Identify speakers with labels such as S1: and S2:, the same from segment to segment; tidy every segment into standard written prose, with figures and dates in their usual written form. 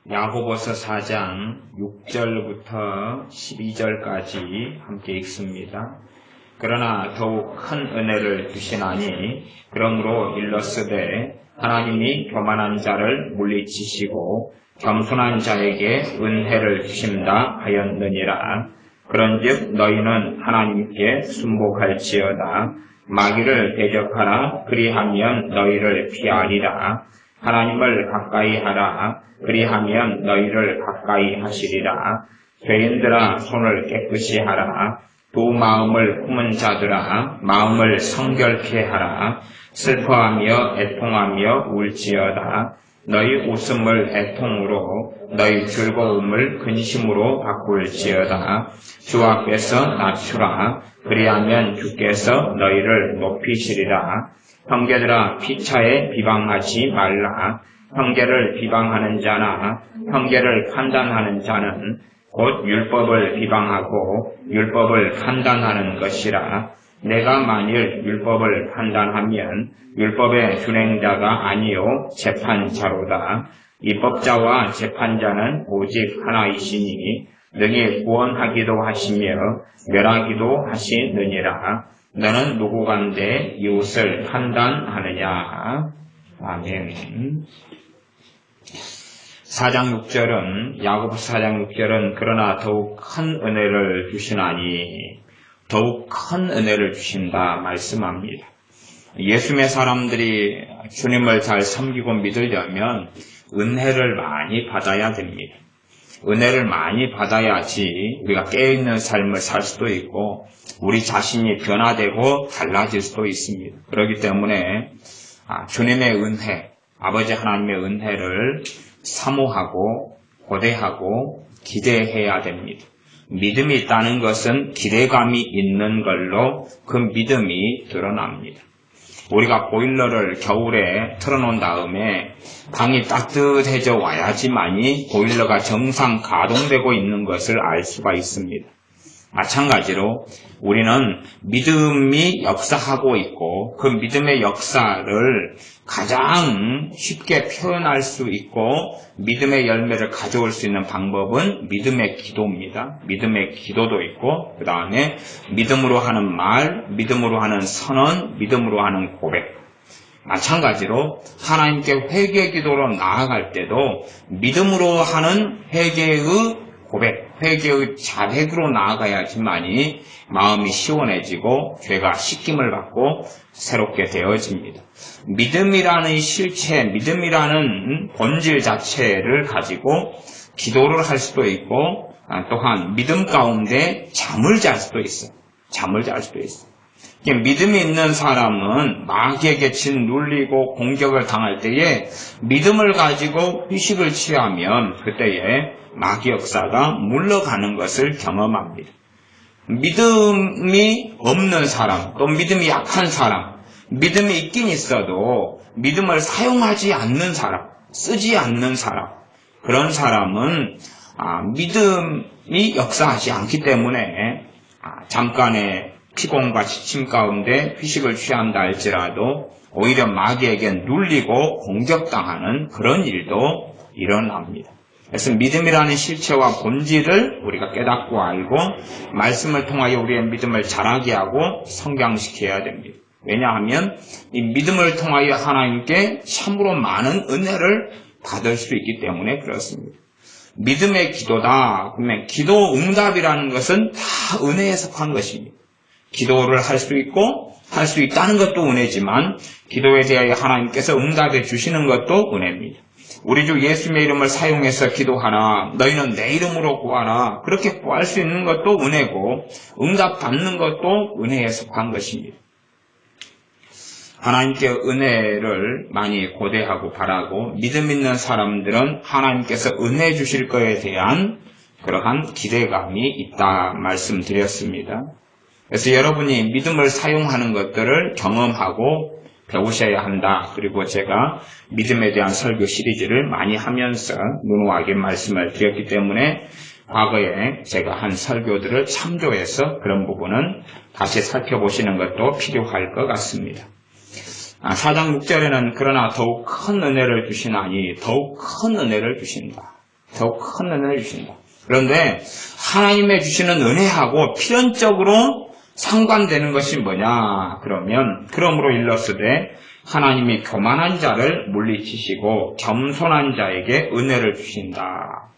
S1: 야고보서 4장 6절부터 12절까지 함께 읽습니다. 그러나 더욱 큰 은혜를 주시나니 그러므로 일렀으되 하나님이 교만한 자를 물리치시고 겸손한 자에게 은혜를 주신다 하였느니라. 그런즉 너희는 하나님께 순복할지어다. 마귀를 대적하라. 그리하면 너희를 피하리라. 하나님을 가까이 하라. 그리하면 너희를 가까이 하시리라. 죄인들아 손을 깨끗이 하라. 두 마음을 품은 자들아 마음을 성결케 하라. 슬퍼하며 애통하며 울지어다. 너희 웃음을 애통으로 너희 즐거움을 근심으로 바꿀지어다. 주 앞에서 낮추라. 그리하면 주께서 너희를 높이시리라. 형제들아 피차에 비방하지 말라. 형제를 비방하는 자나 형제를 판단하는 자는 곧 율법을 비방하고 율법을 판단하는 것이라. 내가 만일 율법을 판단하면 율법의 준행자가 아니요 재판자로다. 입법자와 재판자는 오직 하나이시니 능히 구원하기도 하시며 멸하기도 하시느니라. 너는 누구간데 이웃을 판단하느냐. 아멘. 4장 6절은 야고보서 4장 6절은 그러나 더욱 큰 은혜를 주시나니 더욱 큰 은혜를 주신다 말씀합니다. 예수님의 사람들이 주님을 잘 섬기고 믿으려면 은혜를 많이 받아야 됩니다. 은혜를 많이 받아야지 우리가 깨어있는 삶을 살 수도 있고 우리 자신이 변화되고 달라질 수도 있습니다. 그렇기 때문에 주님의 은혜, 아버지 하나님의 은혜를 사모하고 고대하고 기대해야 됩니다. 믿음이 있다는 것은 기대감이 있는 걸로 그 믿음이 드러납니다. 우리가 보일러를 겨울에 틀어놓은 다음에 방이 따뜻해져 와야지만이 보일러가 정상 가동되고 있는 것을 알 수가 있습니다. 마찬가지로 우리는 믿음이 역사하고 있고 그 믿음의 역사를 가장 쉽게 표현할 수 있고 믿음의 열매를 가져올 수 있는 방법은 믿음의 기도입니다. 믿음의 기도도 있고 그 다음에 믿음으로 하는 말, 믿음으로 하는 선언, 믿음으로 하는 고백. 마찬가지로 하나님께 회개 기도로 나아갈 때도 믿음으로 하는 회개의 고백, 회개의 자백으로 나아가야지만이 마음이 시원해지고 죄가 씻김을 받고 새롭게 되어집니다. 믿음이라는 실체, 믿음이라는 본질 자체를 가지고 기도를 할 수도 있고 또한 믿음 가운데 잠을 잘 수도 있어요. 잠을 잘 수도 있어요. 믿음이 있는 사람은 마귀에게 짓눌리고 공격을 당할 때에 믿음을 가지고 휴식을 취하면 그때에 마귀 역사가 물러가는 것을 경험합니다. 믿음이 없는 사람, 또 믿음이 약한 사람, 믿음이 있긴 있어도 믿음을 사용하지 않는 사람, 쓰지 않는 사람, 그런 사람은 믿음이 역사하지 않기 때문에 잠깐의 피곤과 지침 가운데 휴식을 취한다 할지라도 오히려 마귀에게 눌리고 공격당하는 그런 일도 일어납니다. 그래서 믿음이라는 실체와 본질을 우리가 깨닫고 알고 말씀을 통하여 우리의 믿음을 자라게 하고 성장시켜야 됩니다. 왜냐하면 이 믿음을 통하여 하나님께 참으로 많은 은혜를 받을 수 있기 때문에 그렇습니다. 믿음의 기도다. 그러면 기도 응답이라는 것은 다 은혜에 속한 것입니다. 기도를 할 수 있고 할 수 있다는 것도 은혜지만 기도에 대하여 하나님께서 응답해 주시는 것도 은혜입니다. 우리 주 예수님의 이름을 사용해서 기도하라. 너희는 내 이름으로 구하라. 그렇게 구할 수 있는 것도 은혜고 응답 받는 것도 은혜에 속한 것입니다. 하나님께 은혜를 많이 고대하고 바라고 믿음 있는 사람들은 하나님께서 은혜 주실 것에 대한 그러한 기대감이 있다 말씀드렸습니다. 그래서 여러분이 믿음을 사용하는 것들을 경험하고 배우셔야 한다. 그리고 제가 믿음에 대한 설교 시리즈를 많이 하면서 누누하게 말씀을 드렸기 때문에 과거에 제가 한 설교들을 참조해서 그런 부분은 다시 살펴보시는 것도 필요할 것 같습니다. 4장 6절에는 그러나 더욱 큰 은혜를 주시나니 더욱 큰 은혜를 주신다. 더욱 큰 은혜를 주신다. 그런데 하나님의 주시는 은혜하고 필연적으로 상관되는 것이 뭐냐? 그러므로 일러스되 하나님이 교만한 자를 물리치시고 겸손한 자에게 은혜를 주신다.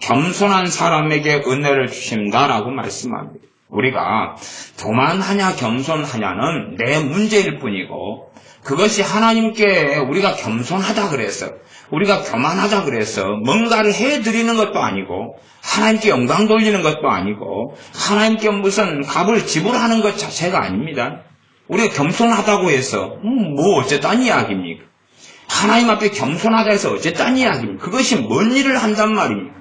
S1: 겸손한 사람에게 은혜를 주신다라고 말씀합니다. 우리가 교만하냐 겸손하냐는 내 문제일 뿐이고 그것이 하나님께 우리가 겸손하다 그래서 우리가 교만하다 그래서 뭔가를 해드리는 것도 아니고 하나님께 영광 돌리는 것도 아니고 하나님께 무슨 값을 지불하는 것 자체가 아닙니다. 우리가 겸손하다고 해서 뭐 어쨌다는 이야기입니까? 하나님 앞에 겸손하다 해서 어쨌다는 이야기입니까? 그것이 뭔 일을 한단 말입니까?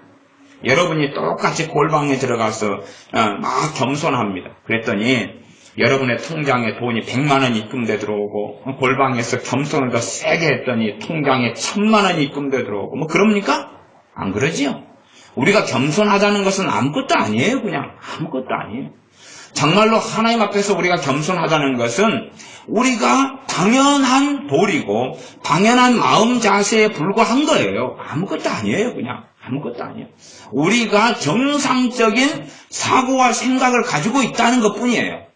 S1: 여러분이 똑같이 골방에 들어가서 막 겸손합니다. 그랬더니 여러분의 통장에 돈이 100만 원 입금돼 들어오고 골방에서 겸손을 더 세게 했더니 통장에 1000만 원 입금돼 들어오고 뭐 그럽니까? 안 그러지요? 우리가 겸손하다는 것은 아무것도 아니에요. 그냥 아무것도 아니에요. 정말로 하나님 앞에서 우리가 겸손하다는 것은 우리가 당연한 도리고 당연한 마음 자세에 불과한 거예요. 아무것도 아니에요. 그냥 아무것도 아니에요. 우리가 정상적인 사고와 생각을 가지고 있다는 것뿐이에요.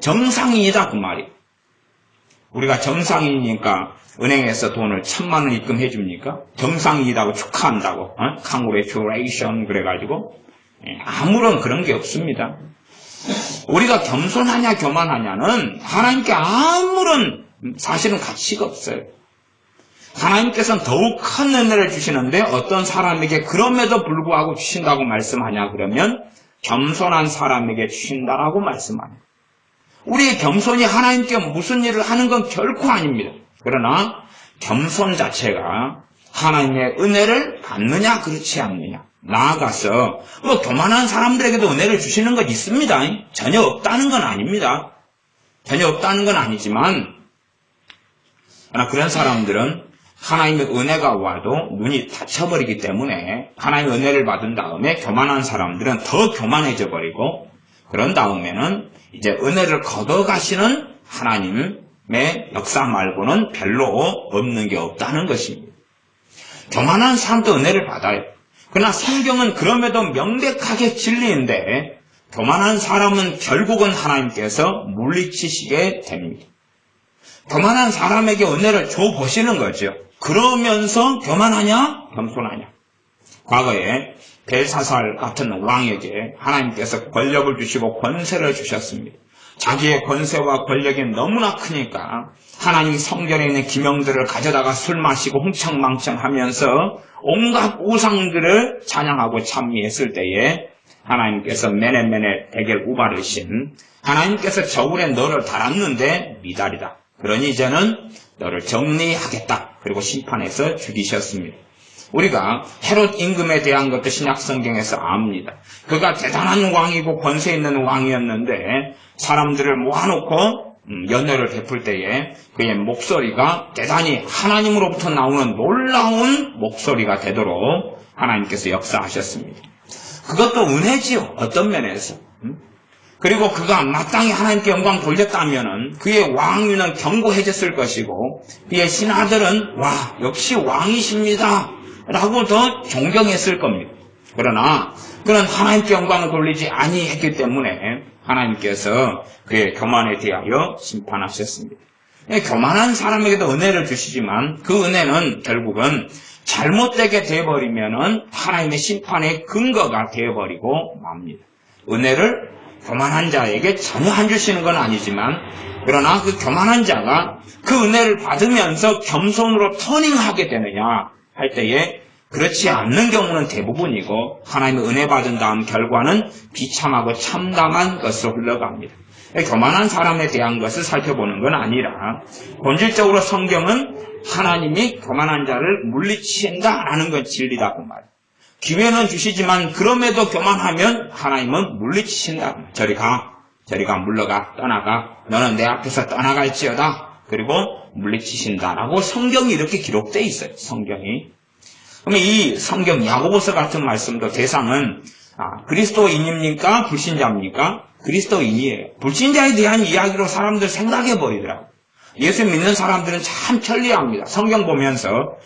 S1: 정상인이다 그 말이에요. 우리가 정상인이니까 은행에서 돈을 1000만 원 입금해 줍니까? 정상인이라고 축하한다고 Congratulation 그래가지고 아무런 그런 게 없습니다. 우리가 겸손하냐 교만하냐는 하나님께 아무런 사실은 가치가 없어요. 하나님께서는 더욱 큰 은혜를 주시는데 어떤 사람에게 그럼에도 불구하고 주신다고 말씀하냐 그러면 겸손한 사람에게 주신다라고 말씀합니다. 우리의 겸손이 하나님께 무슨 일을 하는 건 결코 아닙니다. 그러나 겸손 자체가 하나님의 은혜를 받느냐 그렇지 않느냐. 나아가서 뭐 교만한 사람들에게도 은혜를 주시는 것 있습니다. 전혀 없다는 건 아닙니다. 전혀 없다는 건 아니지만 그러나 그런 사람들은 하나님의 은혜가 와도 눈이 닫혀버리기 때문에 하나님의 은혜를 받은 다음에 교만한 사람들은 더 교만해져 버리고 그런 다음에는 이제 은혜를 걷어가시는 하나님의 역사 말고는 별로 없는 게 없다는 것입니다. 교만한 사람도 은혜를 받아요. 그러나 성경은 그럼에도 명백하게 진리인데 교만한 사람은 결국은 하나님께서 물리치시게 됩니다. 교만한 사람에게 은혜를 줘보시는 거죠. 그러면서 교만하냐? 겸손하냐? 과거에 벨사살 같은 왕에게 하나님께서 권력을 주시고 권세를 주셨습니다. 자기의 권세와 권력이 너무나 크니까 하나님 성전에 있는 기명들을 가져다가 술 마시고 흥청망청 하면서 온갖 우상들을 찬양하고 찬미했을 때에 하나님께서 메네메네 대결 우바르신 하나님께서 저울에 너를 달았는데 미달이다. 그러니 이제는 너를 정리하겠다. 그리고 심판해서 죽이셨습니다. 우리가 헤롯 임금에 대한 것도 신약성경에서 압니다. 그가 대단한 왕이고 권세 있는 왕이었는데 사람들을 모아놓고 연회를 베풀 때에 그의 목소리가 대단히 하나님으로부터 나오는 놀라운 목소리가 되도록 하나님께서 역사하셨습니다. 그것도 은혜지요. 어떤 면에서. 그리고 그가 마땅히 하나님께 영광 돌렸다면은 그의 왕위는 견고해졌을 것이고 그의 신하들은 와 역시 왕이십니다 라고 더 존경했을 겁니다. 그러나 그는 하나님께 영광을 돌리지 아니했기 때문에 하나님께서 그의 교만에 대하여 심판하셨습니다. 교만한 사람에게도 은혜를 주시지만 그 은혜는 결국은 잘못되게 되어버리면은 하나님의 심판의 근거가 되어버리고 맙니다. 은혜를 교만한 자에게 전혀 안 주시는 건 아니지만 그러나 그 교만한 자가 그 은혜를 받으면서 겸손으로 터닝하게 되느냐 할 때에 그렇지 않는 경우는 대부분이고 하나님의 은혜 받은 다음 결과는 비참하고 참담한 것으로 흘러갑니다. 교만한 사람에 대한 것을 살펴보는 건 아니라 본질적으로 성경은 하나님이 교만한 자를 물리친다라는 건 진리다 그 말. 기회는 주시지만 그럼에도 교만하면 하나님은 물리치신다. 저리 가, 물러가, 떠나가. 너는 내 앞에서 떠나갈지어다. 그리고 물리치신다라고 성경이 이렇게 기록되어 있어요. 성경이. 그러면 이 성경 야고보서 같은 말씀도 대상은 그리스도인입니까? 불신자입니까? 그리스도인이에요. 불신자에 대한 이야기로 사람들 생각해버리더라고요. 예수 믿는 사람들은 참 편리합니다. 성경 보면서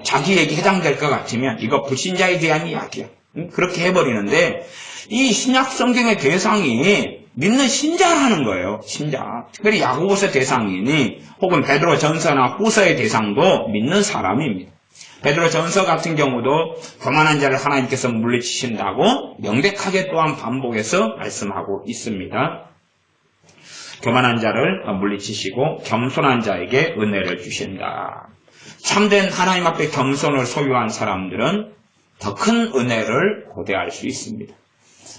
S1: 자기에게 해당될 것 같으면 이거 불신자에 대한 이야기야. 그렇게 해버리는데 이 신약 성경의 대상이 믿는 신자라는 거예요. 신자. 특별히 야고보서 대상이니 혹은 베드로 전서나 후서의 대상도 믿는 사람입니다. 베드로 전서 같은 경우도 교만한 자를 하나님께서 물리치신다고 명백하게 또한 반복해서 말씀하고 있습니다. 교만한 자를 물리치시고 겸손한 자에게 은혜를 주신다. 참된 하나님 앞에 겸손을 소유한 사람들은 더 큰 은혜를 고대할 수 있습니다.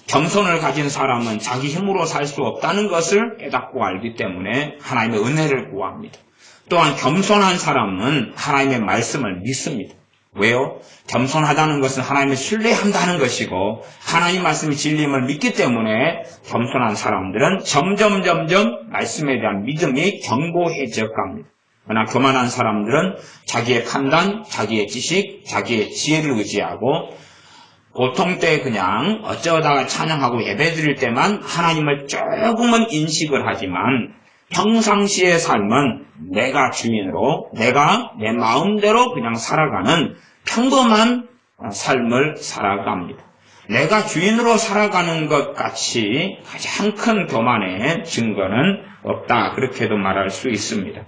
S1: 겸손을 가진 사람은 자기 힘으로 살 수 없다는 것을 깨닫고 알기 때문에 하나님의 은혜를 구합니다. 또한 겸손한 사람은 하나님의 말씀을 믿습니다. 왜요? 겸손하다는 것은 하나님을 신뢰한다는 것이고 하나님 말씀이 진리임을 믿기 때문에 겸손한 사람들은 점점 말씀에 대한 믿음이 견고해져 갑니다. 그러나 교만한 사람들은 자기의 판단, 자기의 지식, 자기의 지혜를 의지하고 보통 때 그냥 어쩌다가 찬양하고 예배드릴 때만 하나님을 조금은 인식을 하지만 평상시의 삶은 내가 주인으로 내가 내 마음대로 그냥 살아가는 평범한 삶을 살아갑니다. 내가 주인으로 살아가는 것 같이 가장 큰 교만의 증거는 없다. 그렇게도 말할 수 있습니다.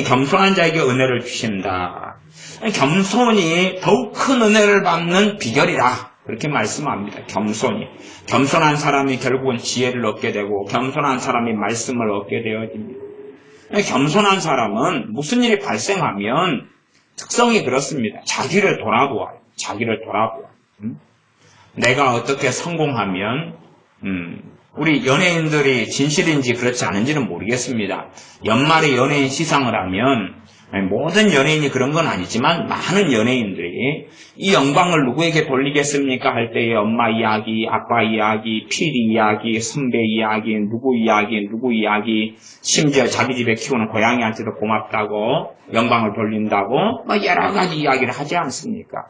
S1: 겸손한 자에게 은혜를 주신다. 겸손이 더욱 큰 은혜를 받는 비결이다. 그렇게 말씀합니다. 겸손이. 겸손한 사람이 결국은 지혜를 얻게 되고 겸손한 사람이 말씀을 얻게 되어집니다. 겸손한 사람은 무슨 일이 발생하면 특성이 그렇습니다. 자기를 돌아보아요. 자기를 돌아보아요. 내가 어떻게 성공하면 우리 연예인들이 진실인지 그렇지 않은지는 모르겠습니다. 연말에 연예인 시상을 하면 모든 연예인이 그런 건 아니지만 많은 연예인들이 이 영광을 누구에게 돌리겠습니까? 할 때에 엄마 이야기, 아빠 이야기, PD 이야기, 선배 이야기, 누구 이야기, 심지어 자기 집에 키우는 고양이한테도 고맙다고 영광을 돌린다고 여러 가지 이야기를 하지 않습니까?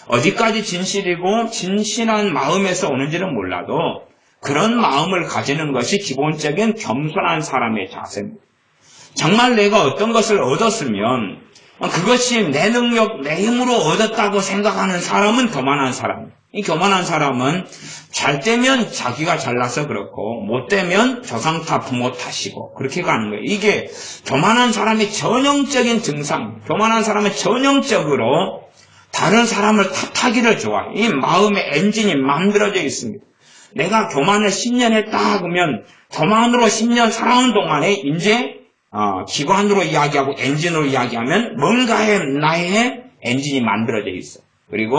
S1: 어디까지 진실이고 진실한 마음에서 오는지는 몰라도 그런 마음을 가지는 것이 기본적인 겸손한 사람의 자세입니다. 정말 내가 어떤 것을 얻었으면 그것이 내 능력, 내 힘으로 얻었다고 생각하는 사람은 교만한 사람이에요. 이 교만한 사람은 잘 되면 자기가 잘나서 그렇고 못 되면 조상 탓, 부모 탓이고 그렇게 가는 거예요. 이게 교만한 사람의 전형적인 증상. 교만한 사람은 전형적으로 다른 사람을 탓하기를 좋아해요. 이 마음의 엔진이 만들어져 있습니다. 내가 교만을 10년 했다 그러면 교만으로 10년 살아온 동안에 이제 기관으로 이야기하고 엔진으로 이야기하면 뭔가에 나의 엔진이 만들어져 있어. 그리고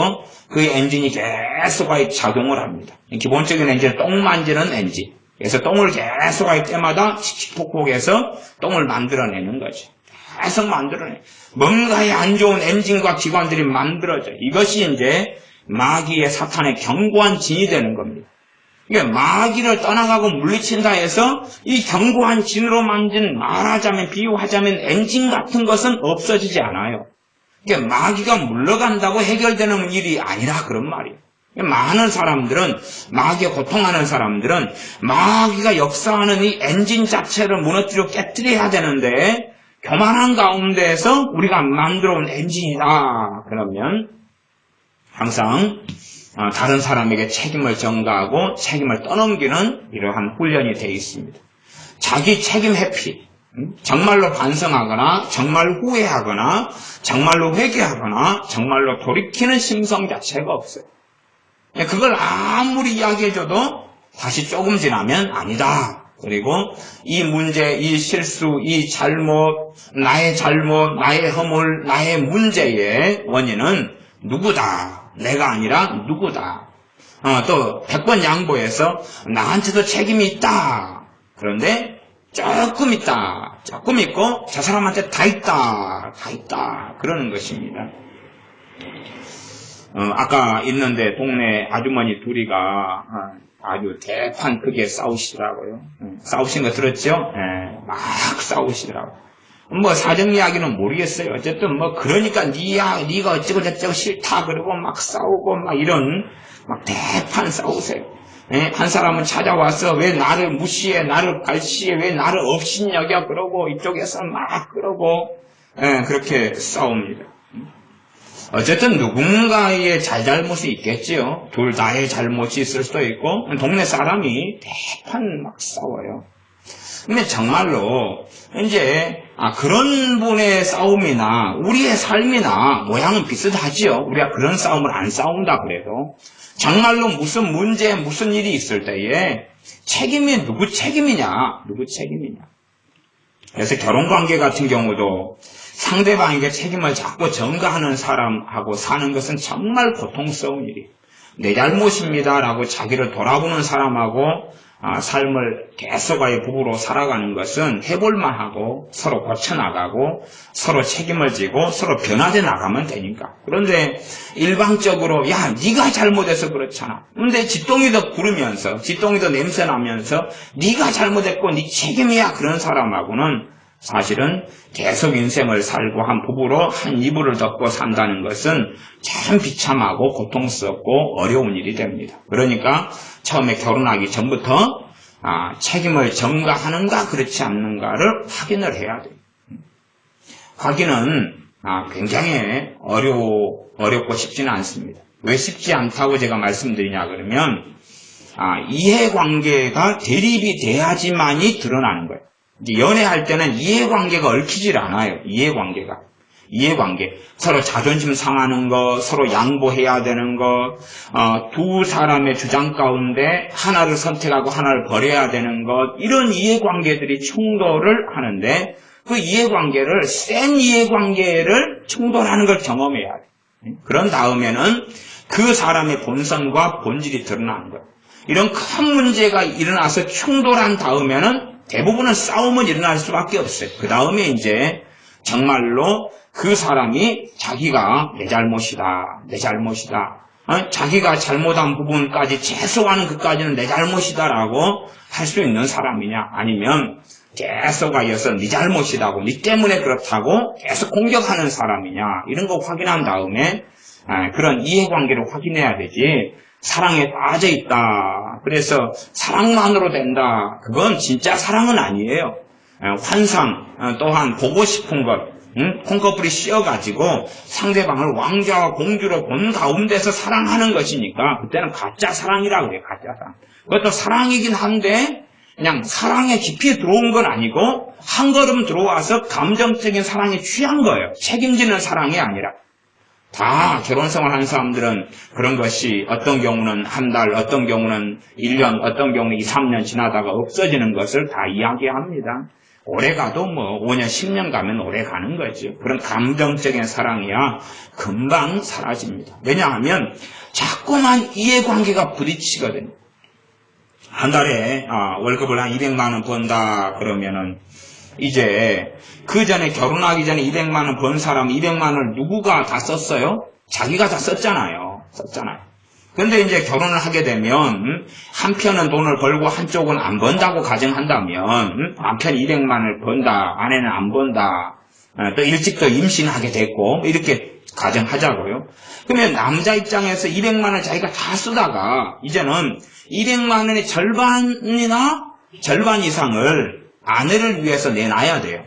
S1: 그 엔진이 계속 작용을 합니다. 기본적인 엔진은 똥 만지는 엔진. 그래서 똥을 계속 할 때마다 칙칙폭폭해서 똥을 만들어내는 거죠. 계속 만들어내. 뭔가에 안 좋은 엔진과 기관들이 만들어져. 이것이 이제 마귀의 사탄의 견고한 진이 되는 겁니다. 마귀를 떠나가고 물리친다 해서 이 견고한 진으로 만든 말하자면 비유하자면 엔진 같은 것은 없어지지 않아요. 마귀가 물러간다고 해결되는 일이 아니라 그런 말이에요. 많은 사람들은 마귀에 고통하는 사람들은 마귀가 역사하는 이 엔진 자체를 무너뜨려 깨뜨려야 되는데 교만한 가운데에서 우리가 만들어 온 엔진이다. 그러면 항상 다른 사람에게 책임을 전가하고 책임을 떠넘기는 이러한 훈련이 되어 있습니다. 자기 책임 회피, 정말로 반성하거나 정말 후회하거나 정말로 회개하거나 정말로 돌이키는 심성 자체가 없어요. 그걸 아무리 이야기해줘도 다시 조금 지나면 아니다. 그리고 이 문제, 이 실수, 이 잘못, 나의 허물, 나의 문제의 원인은 누구다. 내가 아니라 누구다. 또 100번 양보해서 나한테도 책임이 있다. 그런데 조금 있다. 조금 있고 저 사람한테 다 있다. 그러는 것입니다. 아까 있는데 동네 아주머니 둘이가 아주 대판 크게 싸우시더라고요. 싸우신 거 들었죠? 막 싸우시더라고요. 사정 이야기는 모르겠어요. 어쨌든 그러니까 네가 어쩌고 저쩌고 싫다 그러고 막 싸우고 막 이런 대판 싸우세요. 한 사람은 찾아와서 왜 나를 무시해, 나를 발시해, 왜 나를 업신여겨 그러고 이쪽에서 막 그러고 그렇게 싸웁니다. 어쨌든 누군가의 잘잘못이 있겠지요. 둘 다의 잘못이 있을 수도 있고, 동네 사람이 대판 막 싸워요. 근데 정말로 이제 그런 분의 싸움이나 우리의 삶이나 모양은 비슷하지요. 우리가 그런 싸움을 안 싸운다 그래도 정말로 무슨 문제, 무슨 일이 있을 때에 책임이 누구 책임이냐? 그래서 결혼관계 같은 경우도 상대방에게 책임을 자꾸 전가하는 사람하고 사는 것은 정말 고통스러운 일이에요. 내 잘못입니다라고 자기를 돌아보는 사람하고 삶을 계속의 부부로 살아가는 것은 해볼만 하고 서로 고쳐나가고 서로 책임을 지고 서로 변화돼 나가면 되니까. 그런데 일방적으로 야 네가 잘못해서 그렇잖아. 근데 쥐똥이도 구르면서 쥐똥이도 냄새 나면서 네가 잘못했고 네 책임이야 그런 사람하고는 사실은 계속 인생을 살고 한 부부로 한 이불을 덮고 산다는 것은 참 비참하고 고통스럽고 어려운 일이 됩니다. 그러니까 처음에 결혼하기 전부터 책임을 전가하는가 그렇지 않는가를 확인을 해야 돼요. 확인은 굉장히 어렵고 쉽지는 않습니다. 왜 쉽지 않다고 제가 말씀드리냐 그러면 이해관계가 대립이 돼야지만이 드러나는 거예요. 연애할 때는 이해관계가 얽히질 않아요. 이해관계. 서로 자존심 상하는 거, 서로 양보해야 되는 거, 두 사람의 주장 가운데 하나를 선택하고 하나를 버려야 되는 것, 이런 이해관계들이 충돌을 하는데 그 이해관계를, 센 이해관계를 충돌하는 걸 경험해야 돼요. 그런 다음에는 그 사람의 본성과 본질이 드러나는 거예요. 이런 큰 문제가 일어나서 충돌한 다음에는 대부분은 싸움은 일어날 수밖에 없어요. 그 다음에 이제 정말로 그 사람이 자기가 내 잘못이다. 자기가 잘못한 부분까지 최소화하는 것까지는 내 잘못이다라고 할 수 있는 사람이냐 아니면 계속하여서 네 잘못이라고 네 때문에 그렇다고 계속 공격하는 사람이냐 이런 거 확인한 다음에 그런 이해관계를 확인해야 되지 사랑에 빠져있다. 그래서 사랑만으로 된다. 그건 진짜 사랑은 아니에요. 환상 또한 보고 싶은 것 콩커풀이 씌어가지고 상대방을 왕자와 공주로 본 가운데서 사랑하는 것이니까 그때는 가짜 사랑이라고 그래요. 가짜 사랑. 그것도 사랑이긴 한데 그냥 사랑에 깊이 들어온 건 아니고 한 걸음 들어와서 감정적인 사랑에 취한 거예요. 책임지는 사랑이 아니라. 다 결혼생활 하는 사람들은 그런 것이 어떤 경우는 한 달, 어떤 경우는 1년, 어떤 경우는 2, 3년 지나다가 없어지는 것을 다 이야기합니다. 오래 가도 5년, 10년 가면 오래 가는 거죠. 그런 감정적인 사랑이야 금방 사라집니다. 왜냐하면 자꾸만 이해관계가 부딪히거든요. 한 달에 월급을 한 200만 원 번다 그러면은 이제 그 전에 결혼하기 전에 200만 원 번 사람 200만 원을 누구가 다 썼어요? 자기가 다 썼잖아요. 그런데 이제 결혼을 하게 되면 한편은 돈을 벌고 한쪽은 안 번다고 가정한다면 남편이 200만 원을 번다, 아내는 안 번다, 또 일찍 또 임신하게 됐고 이렇게 가정하자고요. 그러면 남자 입장에서 200만 원을 자기가 다 쓰다가 이제는 200만 원의 절반 이상을 아내를 위해서 내놔야 돼요.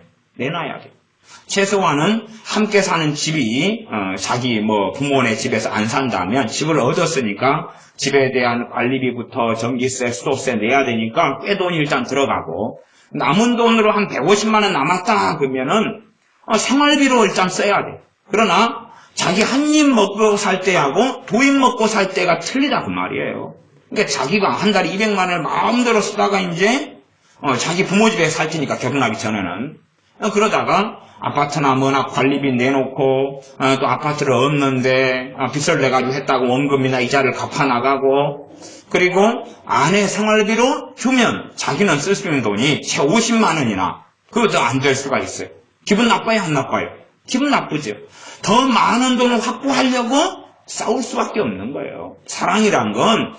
S1: 최소한은 함께 사는 집이 자기 부모네 집에서 안 산다면 집을 얻었으니까 집에 대한 관리비부터 전기세, 수도세 내야 되니까 꽤 돈이 일단 들어가고 남은 돈으로 한 150만 원 남았다 그러면은 생활비로 일단 써야 돼. 그러나 자기 한 입 먹고 살 때하고 두 입 먹고 살 때가 틀리다 그 말이에요. 그러니까 자기가 한 달에 200만 원을 마음대로 쓰다가 이제 자기 부모 집에 살 테니까 결혼하기 전에는 그러다가 아파트나 뭐나 관리비 내놓고 또 아파트를 얻는데 빚을 내가지고 했다고 원금이나 이자를 갚아나가고 그리고 아내 생활비로 주면 자기는 쓸 수 있는 돈이 채 50만 원이나 그것도 안 될 수가 있어요. 기분 나빠요? 안 나빠요? 기분 나쁘죠. 더 많은 돈을 확보하려고 싸울 수밖에 없는 거예요. 사랑이란 건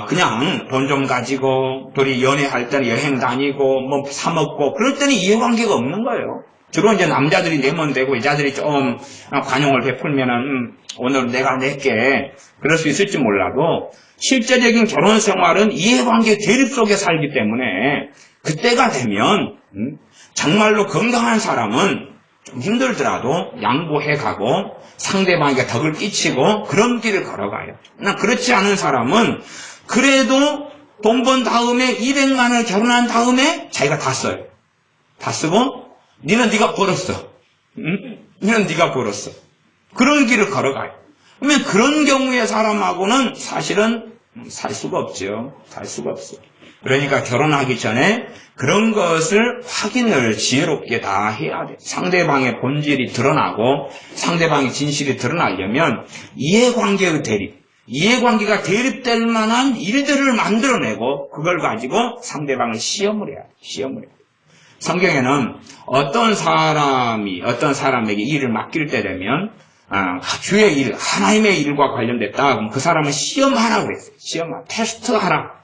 S1: 그냥 돈 좀 가지고 둘이 연애할 때는 여행 다니고 뭐 사 먹고 그럴 때는 이해관계가 없는 거예요. 주로 이제 남자들이 내면 되고 여자들이 좀 관용을 베풀면은 오늘 내가 낼게 그럴 수 있을지 몰라도 실제적인 결혼 생활은 이해관계 대립 속에 살기 때문에 그때가 되면 정말로 건강한 사람은 좀 힘들더라도 양보해가고 상대방에게 덕을 끼치고 그런 길을 걸어가요. 그렇지 않은 사람은 그래도 돈 번 다음에 200만 원을 결혼한 다음에 자기가 다 써요. 다 쓰고 니는 네가 벌었어. 응? 니는 네가 벌었어. 그런 길을 걸어가요. 그러면 그런 경우의 사람하고는 사실은 살 수가 없죠. 살 수가 없어요. 그러니까 결혼하기 전에 그런 것을 확인을 지혜롭게 다 해야 돼요. 상대방의 본질이 드러나고 상대방의 진실이 드러나려면 이해관계의 대립, 이해관계가 대립될 만한 일들을 만들어내고 그걸 가지고 상대방을 시험을 해야 돼요. 시험을 해야 돼요. 성경에는 어떤 사람에게 일을 맡길 때 되면 주의 일, 하나님의 일과 관련됐다. 그럼 그 사람은 시험하라 그랬어요. 시험하라. 테스트하라.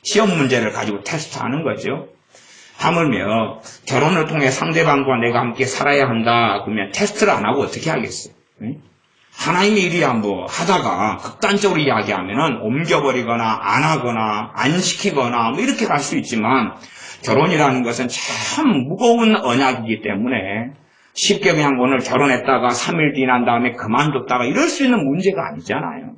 S1: 시험 문제를 가지고 테스트하는 거죠. 하물며 결혼을 통해 상대방과 내가 함께 살아야 한다. 그러면 테스트를 안 하고 어떻게 하겠어요? 하나님의 일이야 뭐 하다가 극단적으로 이야기하면은 옮겨버리거나 안 하거나 안 시키거나 뭐 이렇게 갈 수 있지만 결혼이라는 것은 참 무거운 언약이기 때문에 쉽게 그냥 오늘 결혼했다가 3일 지난 다음에 그만뒀다가 이럴 수 있는 문제가 아니잖아요.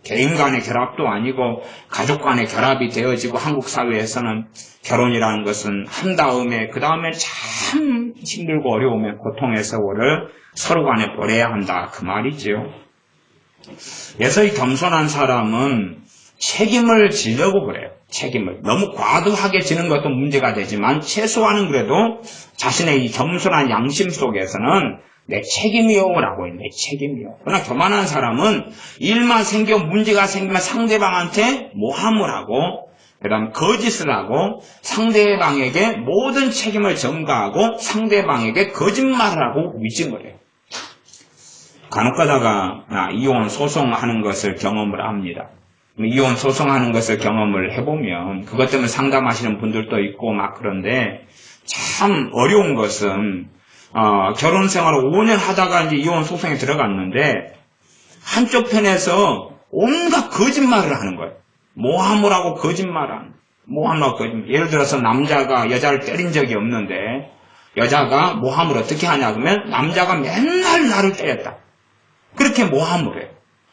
S1: 개인 간의 결합도 아니고 가족 간의 결합이 되어지고 한국 사회에서는 결혼이라는 것은 한 다음에 그 다음에 참 힘들고 어려우면 고통의 세월을 서로 간에 보내야 한다 그 말이죠. 그래서 이 겸손한 사람은 책임을 지려고 그래요. 책임을. 너무 과도하게 지는 것도 문제가 되지만 최소한은 그래도 자신의 이 겸손한 양심 속에서는 내 책임이요라고 해요. 내 책임이요. 그러나 교만한 사람은 일만 생겨 문제가 생기면 상대방한테 모함을 하고 그 다음 거짓을 하고 상대방에게 모든 책임을 전가하고 상대방에게 거짓말을 하고 위증을 해요. 간혹 가다가 이혼 소송하는 것을 경험을 합니다. 이혼 소송하는 것을 경험을 해보면 그것 때문에 상담하시는 분들도 있고 막 그런데 참 어려운 것은 결혼 생활을 5년 하다가 이제 이혼 소송에 들어갔는데 한쪽 편에서 온갖 거짓말을 하는 거예요. 모함을 하고 거짓말을 하는 거예요. 모함을 하고 거짓말. 예를 들어서 남자가 여자를 때린 적이 없는데 여자가 모함을 어떻게 하냐 그러면 남자가 맨날 나를 때렸다. 그렇게 모함을 해요.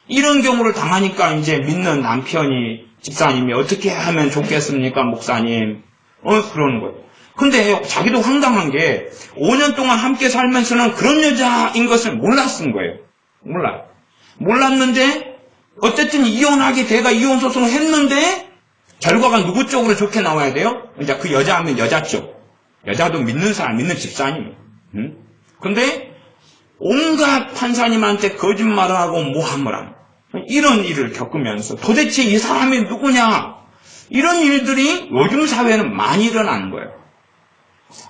S1: 이런 경우를 당하니까 이제 믿는 남편이 집사님이 어떻게 하면 좋겠습니까 목사님? 그러는 거예요. 근데 자기도 황당한 게 5년 동안 함께 살면서는 그런 여자인 것을 몰랐은 거예요. 몰라요. 몰랐는데 어쨌든 이혼하게 돼가 이혼 소송을 했는데 결과가 누구 쪽으로 좋게 나와야 돼요? 이제 그 여자하면 여자 쪽. 여자도 믿는 사람, 믿는 집사님. 근데 온갖 판사님한테 거짓말을 하고 모함을 하는 이런 일을 겪으면서 도대체 이 사람이 누구냐? 이런 일들이 요즘 사회에는 많이 일어나는 거예요.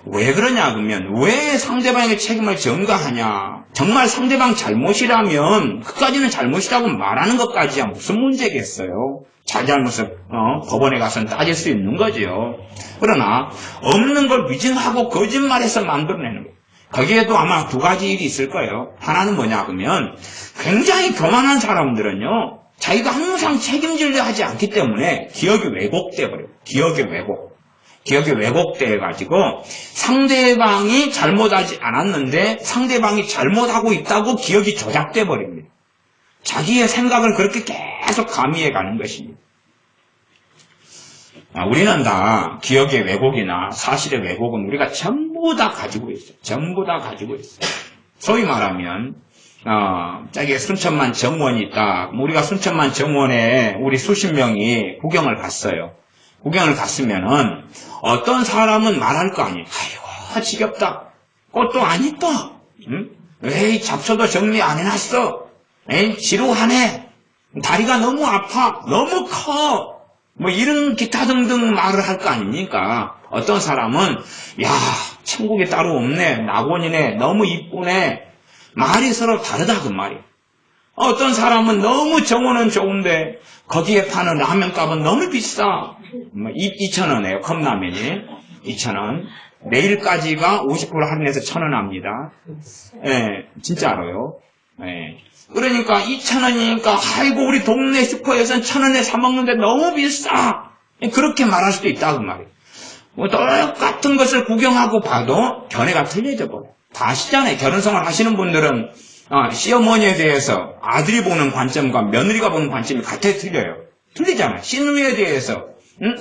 S1: 왜 그러냐 그러면 왜 상대방에게 책임을 전가하냐? 정말 상대방 잘못이라면 그까지는 잘못이라고 말하는 것까지야 무슨 문제겠어요? 잘잘못을 법원에 가서는 따질 수 있는 거죠. 그러나 없는 걸 위증하고 거짓말해서 만들어내는 거예요. 거기에도 아마 두 가지 일이 있을 거예요. 하나는 뭐냐 그러면 굉장히 교만한 사람들은요 자기가 항상 책임지려 하지 않기 때문에 기억이 왜곡돼 버려요. 기억이 왜곡돼 가지고 상대방이 잘못하지 않았는데 상대방이 잘못하고 있다고 기억이 조작돼 버립니다. 자기의 생각을 그렇게 계속 가미해 가는 것입니다. 우리는 다 기억의 왜곡이나 사실의 왜곡은 우리가 전부 다 가지고 있어요. 전부 다 가지고 있어요. 소위 말하면 저기 순천만 정원이 있다. 우리가 순천만 정원에 우리 수십 명이 구경을 갔어요. 구경을 갔으면은 어떤 사람은 말할 거 아니에요. 아이고 지겹다. 꽃도 안 이뻐. 에이 잡초도 정리 안 해놨어. 에이 지루하네. 다리가 너무 아파. 너무 커. 뭐 이런 기타 등등 말을 할 거 아닙니까? 어떤 사람은 야 천국에 따로 없네. 낙원이네. 너무 이쁘네. 말이 서로 다르다 그 말이에요. 어떤 사람은 너무 정원은 좋은데 거기에 파는 라면값은 너무 비싸. 2,000원이에요. 컵라면이 2,000원. 내일까지가 50% 할인해서 1,000원 합니다. 예, 진짜로요. 예. 그러니까 2,000원이니까 아이고 우리 동네 슈퍼에서는 1,000원에 사 먹는데 너무 비싸. 그렇게 말할 수도 있다 그 말이에요. 똑같은 것을 구경하고 봐도 견해가 틀려져 버려요. 다 아시잖아요. 결혼생활 하시는 분들은 시어머니에 대해서 아들이 보는 관점과 며느리가 보는 관점이 같아 틀려요. 틀리잖아요. 시누이에 대해서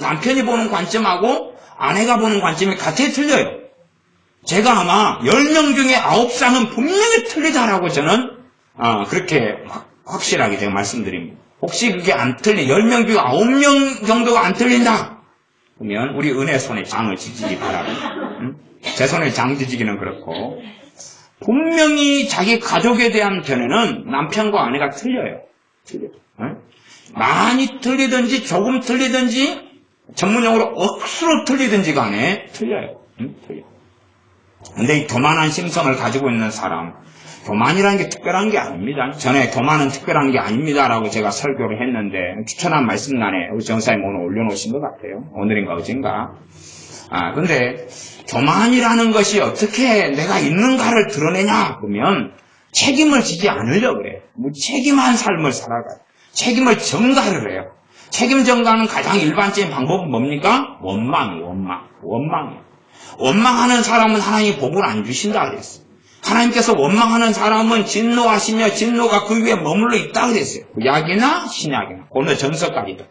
S1: 남편이 보는 관점하고 아내가 보는 관점이 같아 틀려요. 제가 아마 10명 중에 9쌍은 분명히 틀리다라고 저는 그렇게 확실하게 제가 말씀드립니다. 혹시 그게 안 틀린 10명 중에 9명 정도가 안 틀린다 그러면 우리 은혜 손에 장을 지지기 바랍니다. 제 손에 장 지지기는 그렇고 분명히 자기 가족에 대한 견해는 남편과 아내가 틀려요. 많이 틀리든지 조금 틀리든지 전문용어로 억수로 틀리든지 간에 틀려요. 근데 이 교만한 심성을 가지고 있는 사람, 교만이라는 게 특별한 게 아닙니다. 전에 교만은 특별한 게 아닙니다라고 제가 설교를 했는데 추천한 말씀란에 우리 전사님 오늘 올려놓으신 것 같아요. 오늘인가 어젠가. 근데 교만이라는 것이 어떻게 내가 있는가를 드러내냐 보면 책임을 지지 않으려고 그래요. 무책임한 삶을 살아가요. 책임을 전가를 해요. 책임 전가는 가장 일반적인 방법은 뭡니까? 원망이에요. 원망하는 사람은 하나님이 복을 안 주신다 그랬어요. 하나님께서 원망하는 사람은 진노하시며 진노가 그 위에 머물러 있다 그랬어요. 구약이나 신약이나 오늘 전서까지도.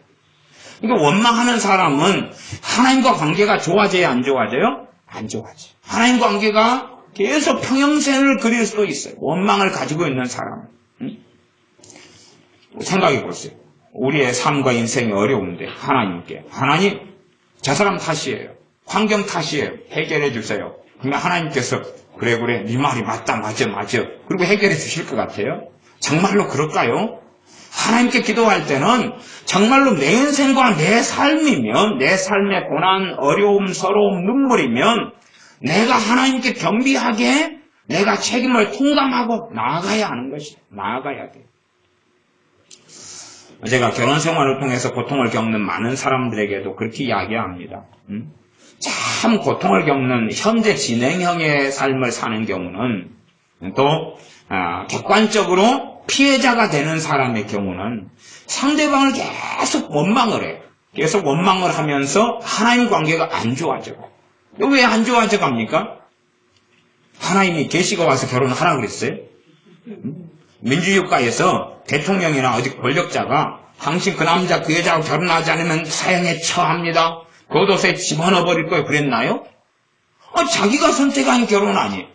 S1: 그러니까 원망하는 사람은 하나님과 관계가 좋아져야 안 좋아져요? 안 좋아져요. 하나님과 관계가 계속 평형선을 그릴 수도 있어요. 원망을 가지고 있는 사람은. 생각해 보세요. 우리의 삶과 인생이 어려운데 하나님 저 사람 탓이에요. 환경 탓이에요. 해결해 주세요. 그러면 하나님께서 그래 네 말이 맞다 맞아 그리고 해결해 주실 것 같아요? 정말로 그럴까요? 하나님께 기도할 때는 정말로 내 인생과 내 삶이면 내 삶의 고난, 어려움, 서러움, 눈물이면 내가 하나님께 겸비하게 내가 책임을 통감하고 나아가야 하는 것이에요. 나아가야 돼요. 제가 결혼 생활을 통해서 고통을 겪는 많은 사람들에게도 그렇게 이야기합니다. 참 고통을 겪는 현재 진행형의 삶을 사는 경우는 또 객관적으로 피해자가 되는 사람의 경우는 상대방을 계속 원망을 해요. 계속 원망을 하면서 하나님 관계가 안 좋아져요. 왜 안 좋아져 갑니까? 하나님이 계시가 와서 결혼하라 그랬어요? 민주주의 국가에서 대통령이나 어디 권력자가 당신 그 남자 그 여자하고 결혼하지 않으면 사형에 처합니다. 교도소에 집어넣어버릴 거예요. 그랬나요? 자기가 선택한 결혼 아니에요.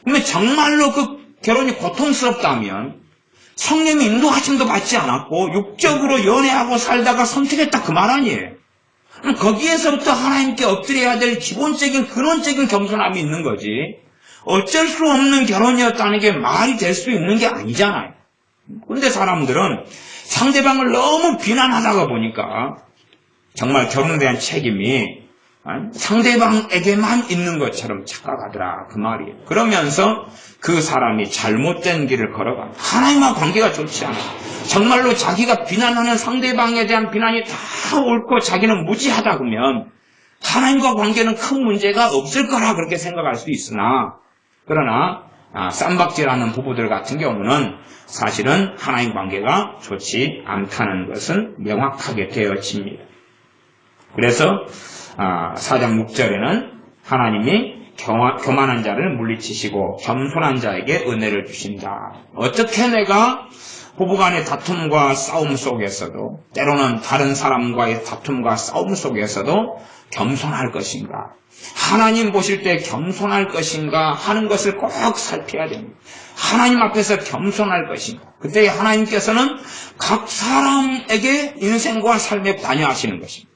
S1: 그러면 정말로 그 결혼이 고통스럽다면 성령의 인도하심도 받지 않았고 육적으로 연애하고 살다가 선택했다 그 말 아니에요. 거기에서부터 하나님께 엎드려야 될 기본적인 근원적인 겸손함이 있는 거지. 어쩔 수 없는 결혼이었다는 게 말이 될 수 있는 게 아니잖아요. 그런데 사람들은 상대방을 너무 비난하다가 보니까 정말 결혼에 대한 책임이 상대방에게만 있는 것처럼 착각하더라 그 말이에요. 그러면서 그 사람이 잘못된 길을 걸어가 하나님과 관계가 좋지 않아요. 정말로 자기가 비난하는 상대방에 대한 비난이 다 옳고 자기는 무지하다 그러면 하나님과 관계는 큰 문제가 없을 거라 그렇게 생각할 수 있으나 그러나 쌈박질하는 부부들 같은 경우는 사실은 하나님 관계가 좋지 않다는 것은 명확하게 되어집니다. 그래서 4장 6절에는 하나님이 교만한 자를 물리치시고 겸손한 자에게 은혜를 주신다. 어떻게 내가 부부간의 다툼과 싸움 속에서도 때로는 다른 사람과의 다툼과 싸움 속에서도 겸손할 것인가? 하나님 보실 때 겸손할 것인가 하는 것을 꼭 살펴야 됩니다. 하나님 앞에서 겸손할 것인가? 그때 하나님께서는 각 사람에게 인생과 삶에 관여하시는 것입니다.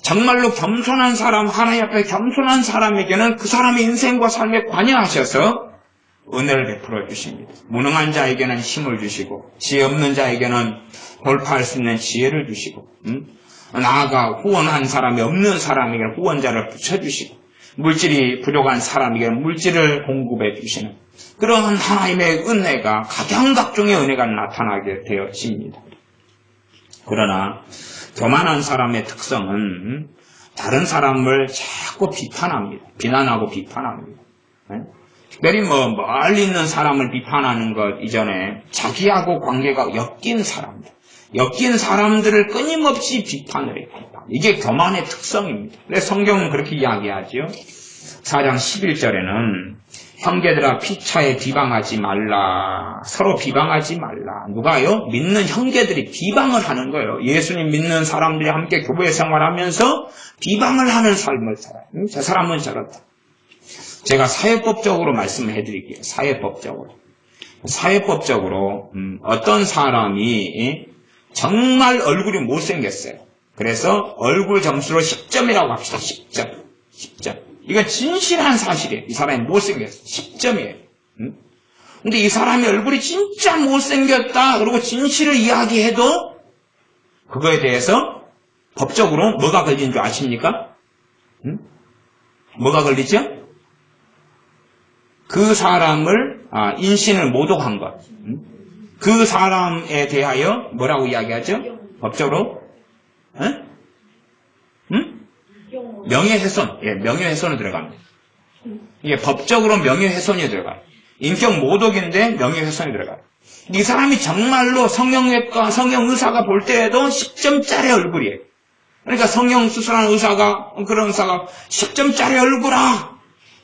S1: 정말로 겸손한 사람, 하나님 앞에 겸손한 사람에게는 그 사람의 인생과 삶에 관여하셔서 은혜를 베풀어 주십니다. 무능한 자에게는 힘을 주시고 지혜 없는 자에게는 돌파할 수 있는 지혜를 주시고 나아가 후원한 사람이 없는 사람에게는 후원자를 붙여주시고 물질이 부족한 사람에게는 물질을 공급해 주시는 그런 하나님의 은혜가 각양각종의 은혜가 나타나게 되어집니다. 그러나 교만한 사람의 특성은 다른 사람을 자꾸 비난하고 비판합니다. 특별히 멀리 있는 사람을 비판하는 것 이전에 자기하고 관계가 엮인 사람들을 끊임없이 비판을 해요. 이게 교만의 특성입니다. 그래서 성경은 그렇게 이야기하죠. 4장 11절에는 형제들아 피차에 비방하지 말라. 서로 비방하지 말라. 누가요? 믿는 형제들이 비방을 하는 거예요. 예수님 믿는 사람들이 함께 교회 생활하면서 비방을 하는 삶을 살아요. 저 사람은 저렇다. 제가 사회법적으로 말씀해 드릴게요. 사회법적으로 어떤 사람이 정말 얼굴이 못생겼어요. 그래서 얼굴 점수로 10점이라고 합시다. 10점. 이건 진실한 사실이에요. 이 사람이 못생겼어요. 10점이에요. 근데 이 사람이 얼굴이 진짜 못생겼다. 그리고 진실을 이야기해도 그거에 대해서 법적으로 뭐가 걸리는 줄 아십니까? 뭐가 걸리죠? 그 사람을 인신을 모독한 것. 그 사람에 대하여 뭐라고 이야기하죠? 법적으로? 명예훼손. 예, 명예훼손이 들어갑니다. 이게 법적으로 명예훼손이 들어가요. 인격 모독인데 명예훼손이 들어가요. 이 사람이 정말로 성형외과, 성형의사가 볼 때에도 10점짜리 얼굴이에요. 그러니까 성형수술하는 의사가, 그런 의사가 10점짜리 얼굴아!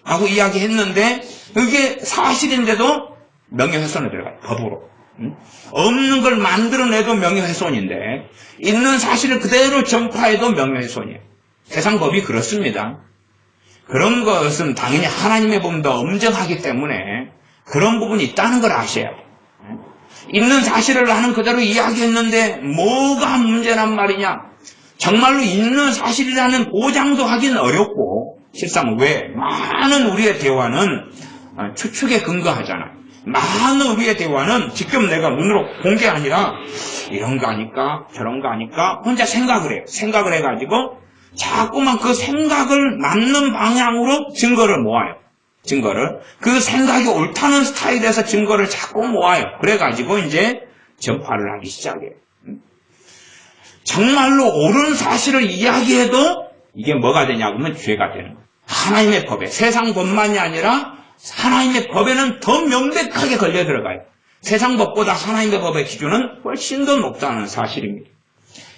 S1: 라고 이야기했는데, 그게 사실인데도 명예훼손이 들어가요. 법으로. 없는 걸 만들어내도 명예훼손인데, 있는 사실을 그대로 전파해도 명예훼손이에요. 세상 법이 그렇습니다. 그런 것은 당연히 하나님의 법도 엄정하기 때문에 그런 부분이 있다는 걸 아셔야 돼요. 있는 사실을 나는 그대로 이야기했는데 뭐가 문제란 말이냐. 정말로 있는 사실이라는 보장도 하긴 어렵고, 실상 왜 많은 우리의 대화는 추측에 근거하잖아요. 많은 우리의 대화는 직접 내가 눈으로 본 게 아니라 이런 거 아니까 저런 거 아니까 혼자 생각을 해요. 생각을 해가지고 자꾸만 그 생각을 맞는 방향으로 증거를 모아요. 그 생각이 옳다는 스타일에서 증거를 자꾸 모아요. 그래가지고 이제 전파를 하기 시작해요. 정말로 옳은 사실을 이야기해도 이게 뭐가 되냐 그러면 죄가 되는 거예요. 하나님의 법에, 세상 법만이 아니라 하나님의 법에는 더 명백하게 걸려 들어가요. 세상 법보다 하나님의 법의 기준은 훨씬 더 높다는 사실입니다.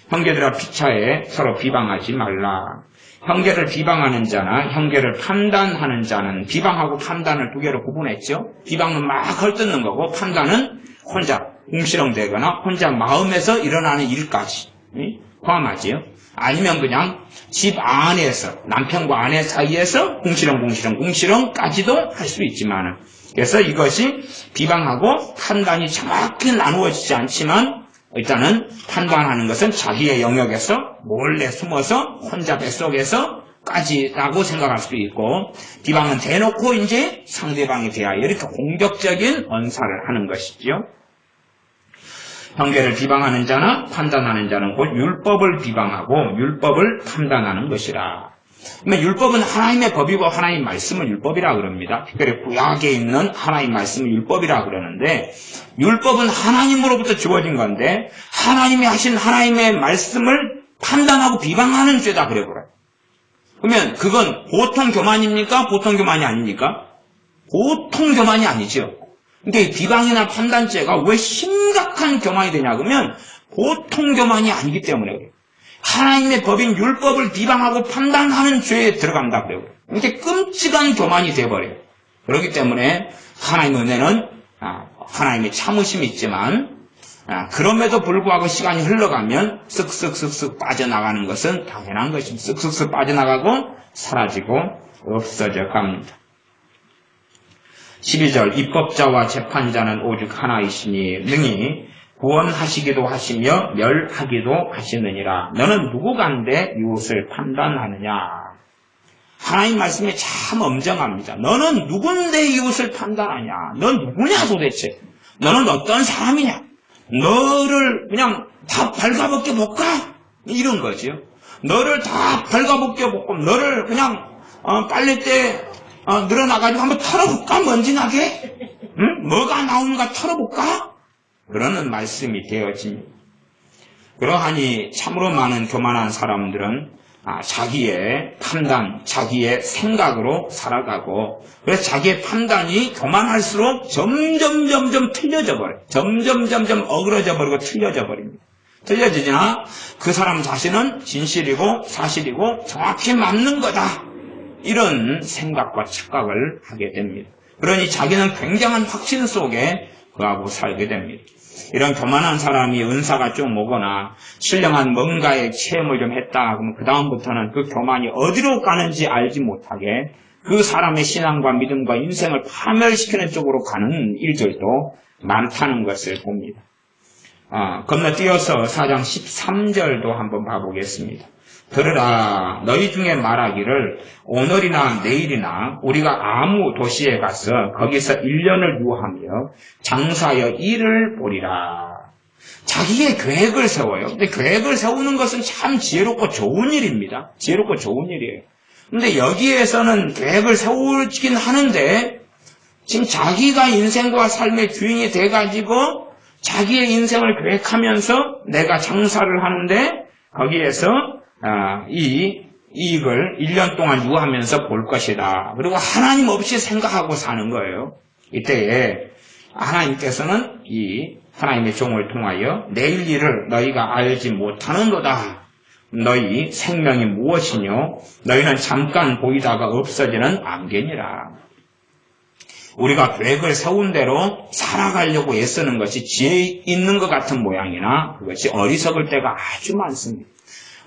S1: 형제들아 피차에 서로 비방하지 말라. 형제를 비방하는 자나 형제를 판단하는 자는, 비방하고 판단을 두 개로 구분했죠. 비방은 막 헐뜯는 거고, 판단은 혼자 궁시렁대거나 혼자 마음에서 일어나는 일까지 포함하지요. 아니면 그냥 집 안에서, 남편과 아내 사이에서 궁시렁까지도 할 수 있지만, 그래서 이것이 비방하고 판단이 정확히 나누어지지 않지만, 일단은 판단하는 것은 자기의 영역에서 몰래 숨어서 혼자 뱃속에서까지라고 생각할 수 있고, 비방은 대놓고 이제 상대방에 대하여 이렇게 공격적인 언사를 하는 것이지요. 형제를 비방하는 자나 판단하는 자는 곧 율법을 비방하고 율법을 판단하는 것이라. 그러면 율법은 하나님의 법이고 하나님 말씀은 율법이라 그럽니다. 특별히 구약에 있는 하나님 말씀은 율법이라 그러는데, 율법은 하나님으로부터 주어진 건데 하나님이 하신 하나님의 말씀을 판단하고 비방하는 죄다 그래 버려요. 그러면 그건 보통 교만입니까? 보통 교만이 아닙니까? 보통 교만이 아니죠. 그러니까 비방이나 판단죄가 왜 심각한 교만이 되냐 그러면 보통 교만이 아니기 때문에 그래요. 하나님의 법인 율법을 비방하고 판단하는 죄에 들어간다 그래요. 이렇게 끔찍한 교만이 돼버려요. 그렇기 때문에 하나님의 은혜는 하나님의 참으심이 있지만, 그럼에도 불구하고 시간이 흘러가면 쓱쓱쓱쓱 빠져나가는 것은 당연한 것입니다. 쓱쓱쓱 빠져나가고 사라지고 없어져 갑니다. 12절 입법자와 재판자는 오직 하나이시니 능히 구원하시기도 하시며 멸하기도 하시느니라. 너는 누구간데 이웃을 판단하느냐. 하나님 말씀이 참 엄정합니다. 너는 누군데 이웃을 판단하냐. 넌 누구냐 도대체. 너는 어떤 사람이냐. 너를 그냥 다 발가벗겨 볼까? 이런 거죠. 너를 다 발가벗겨 보고 너를 그냥 빨래대 늘어나가지고 한번 털어볼까? 먼지 나게? 응? 뭐가 나오는가 털어볼까? 그러는 말씀이 되어집니다. 그러하니 참으로 많은 교만한 사람들은 자기의 판단, 자기의 생각으로 살아가고, 그래서 자기의 판단이 교만할수록 점점 틀려져 버려요. 점점 어그러져 버리고 틀려져 버립니다. 틀려지나 그 사람 자신은 진실이고 사실이고 정확히 맞는 거다. 이런 생각과 착각을 하게 됩니다. 그러니 자기는 굉장한 확신 속에 그하고 살게 됩니다. 이런 교만한 사람이 은사가 좀 오거나 신령한 뭔가의 체험을 좀 했다 그러면 그 다음부터는 그 교만이 어디로 가는지 알지 못하게 그 사람의 신앙과 믿음과 인생을 파멸시키는 쪽으로 가는 일들도 많다는 것을 봅니다. 건너뛰어서 4장 13절도 한번 봐보겠습니다. 들으라, 너희 중에 말하기를 오늘이나 내일이나 우리가 아무 도시에 가서 거기서 1년을 유하며 장사하여 일을 보리라. 자기의 계획을 세워요. 근데 계획을 세우는 것은 참 지혜롭고 좋은 일입니다. 지혜롭고 좋은 일이에요. 근데 여기에서는 계획을 세우긴 하는데 지금 자기가 인생과 삶의 주인이 돼가지고 자기의 인생을 계획하면서 내가 장사를 하는데 거기에서 이 이익을 1년 동안 유하면서 볼 것이다. 그리고 하나님 없이 생각하고 사는 거예요. 이때에 하나님께서는 이 하나님의 종을 통하여 내일 일을 너희가 알지 못하는도다. 너희 생명이 무엇이뇨? 너희는 잠깐 보이다가 없어지는 안개니라. 우리가 계획을 세운 대로 살아가려고 애쓰는 것이 지혜 있는 것 같은 모양이나 그것이 어리석을 때가 아주 많습니다.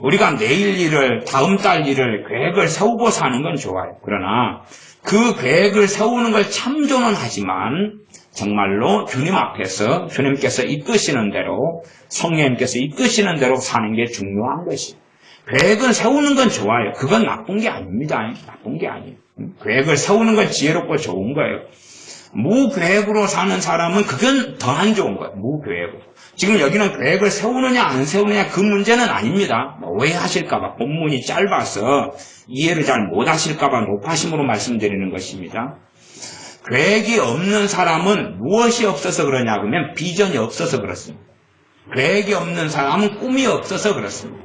S1: 우리가 내일 일을, 다음 달 일을 계획을 세우고 사는 건 좋아요. 그러나 그 계획을 세우는 걸 참조는 하지만 정말로 주님 앞에서 주님께서 이끄시는 대로 성령님께서 이끄시는 대로 사는 게 중요한 것이에요. 계획을 세우는 건 좋아요. 그건 나쁜 게 아닙니다. 나쁜 게 아니에요. 계획을 세우는 건 지혜롭고 좋은 거예요. 무계획으로 사는 사람은 그건 더 안 좋은 거예요. 무계획으로. 지금 여기는 계획을 세우느냐 안 세우느냐 그 문제는 아닙니다. 오해하실까봐 본문이 짧아서 이해를 잘 못하실까봐 높아심으로 말씀드리는 것입니다. 계획이 없는 사람은 무엇이 없어서 그러냐 그러면 비전이 없어서 그렇습니다. 계획이 없는 사람은 꿈이 없어서 그렇습니다.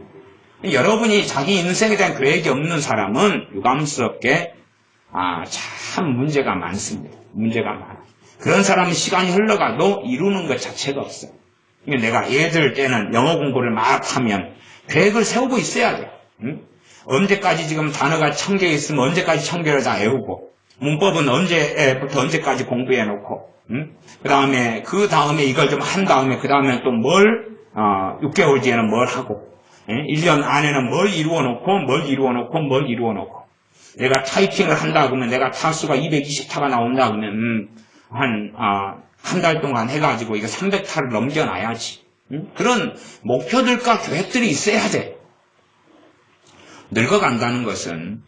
S1: 여러분이 자기 인생에 대한 계획이 없는 사람은 유감스럽게 참 문제가 많습니다. 문제가 많아요. 그런 사람은 시간이 흘러가도 이루는 것 자체가 없어요. 내가 애들 때는 영어 공부를 막 하면 계획을 세우고 있어야 돼요. 언제까지 지금 단어가 1000개 있으면 언제까지 1000개를 다 외우고 문법은 언제부터 언제까지 공부해놓고 그 다음에 이걸 좀 한 다음에 그 다음에 또 6개월 뒤에는 뭘 하고 1년 안에는 뭘 이루어놓고 내가 타이핑을 한다 그러면 내가 타수가 220타가 나온다 그러면 한 달 동안 해가지고 이거 300타를 넘겨놔야지. 그런 목표들과 계획들이 있어야 돼. 늙어간다는 것은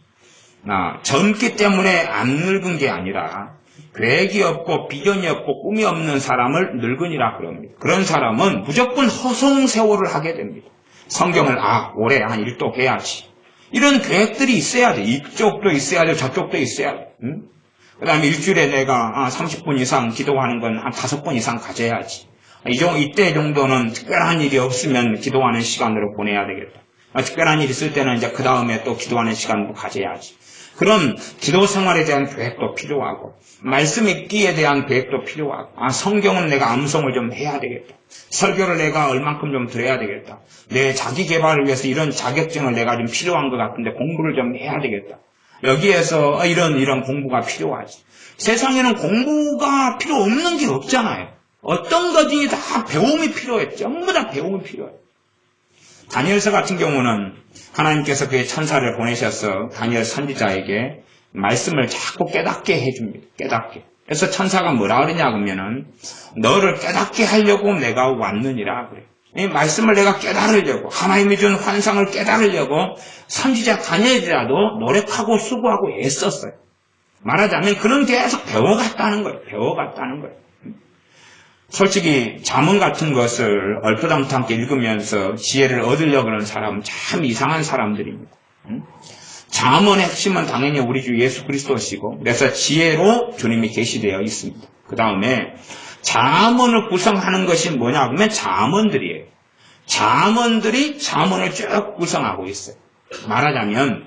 S1: 젊기 때문에 안 늙은 게 아니라 계획이 없고 비전이 없고 꿈이 없는 사람을 늙은이라 그럽니다. 그런 사람은 무조건 허송세월을 하게 됩니다. 성경을 올해 한 1도 해야지. 이런 계획들이 있어야 돼. 이쪽도 있어야 돼. 저쪽도 있어야 돼. 그 다음에 일주일에 내가 30분 이상 기도하는 건 한 5번 이상 가져야지. 이때 정도는 특별한 일이 없으면 기도하는 시간으로 보내야 되겠다. 특별한 일이 있을 때는 이제 그 다음에 또 기도하는 시간으로 가져야지. 그런 기도 생활에 대한 계획도 필요하고 말씀 읽기에 대한 계획도 필요하고 성경은 내가 암송을 좀 해야 되겠다. 설교를 내가 얼만큼 좀 들어야 되겠다. 내 자기 개발을 위해서 이런 자격증을 내가 좀 필요한 것 같은데 공부를 좀 해야 되겠다. 여기에서 이런 공부가 필요하지. 세상에는 공부가 필요 없는 게 없잖아요. 어떤 것이 다 배움이 필요해. 전부 다 배움이 필요해. 다니엘서 같은 경우는 하나님께서 그의 천사를 보내셔서 다니엘 선지자에게 말씀을 자꾸 깨닫게 해줍니다. 깨닫게. 그래서 천사가 뭐라 그러냐 그러면은 너를 깨닫게 하려고 내가 왔느니라 그래요. 이 말씀을 내가 깨달으려고 하나님이 준 환상을 깨달으려고 선지자 다니엘이라도 노력하고 수고하고 애썼어요. 말하자면 그런 계속 배워갔다는 거예요. 배워갔다는 거예요. 솔직히 잠언 같은 것을 얼토당토하게 읽으면서 지혜를 얻으려고 하는 사람은 참 이상한 사람들입니다. 잠언의 핵심은 당연히 우리 주 예수 그리스도시고 그래서 지혜로 주님이 계시되어 있습니다. 그 다음에 잠언을 구성하는 것이 뭐냐 그러면 잠언들이에요. 잠언들이 잠언을 쭉 구성하고 있어요. 말하자면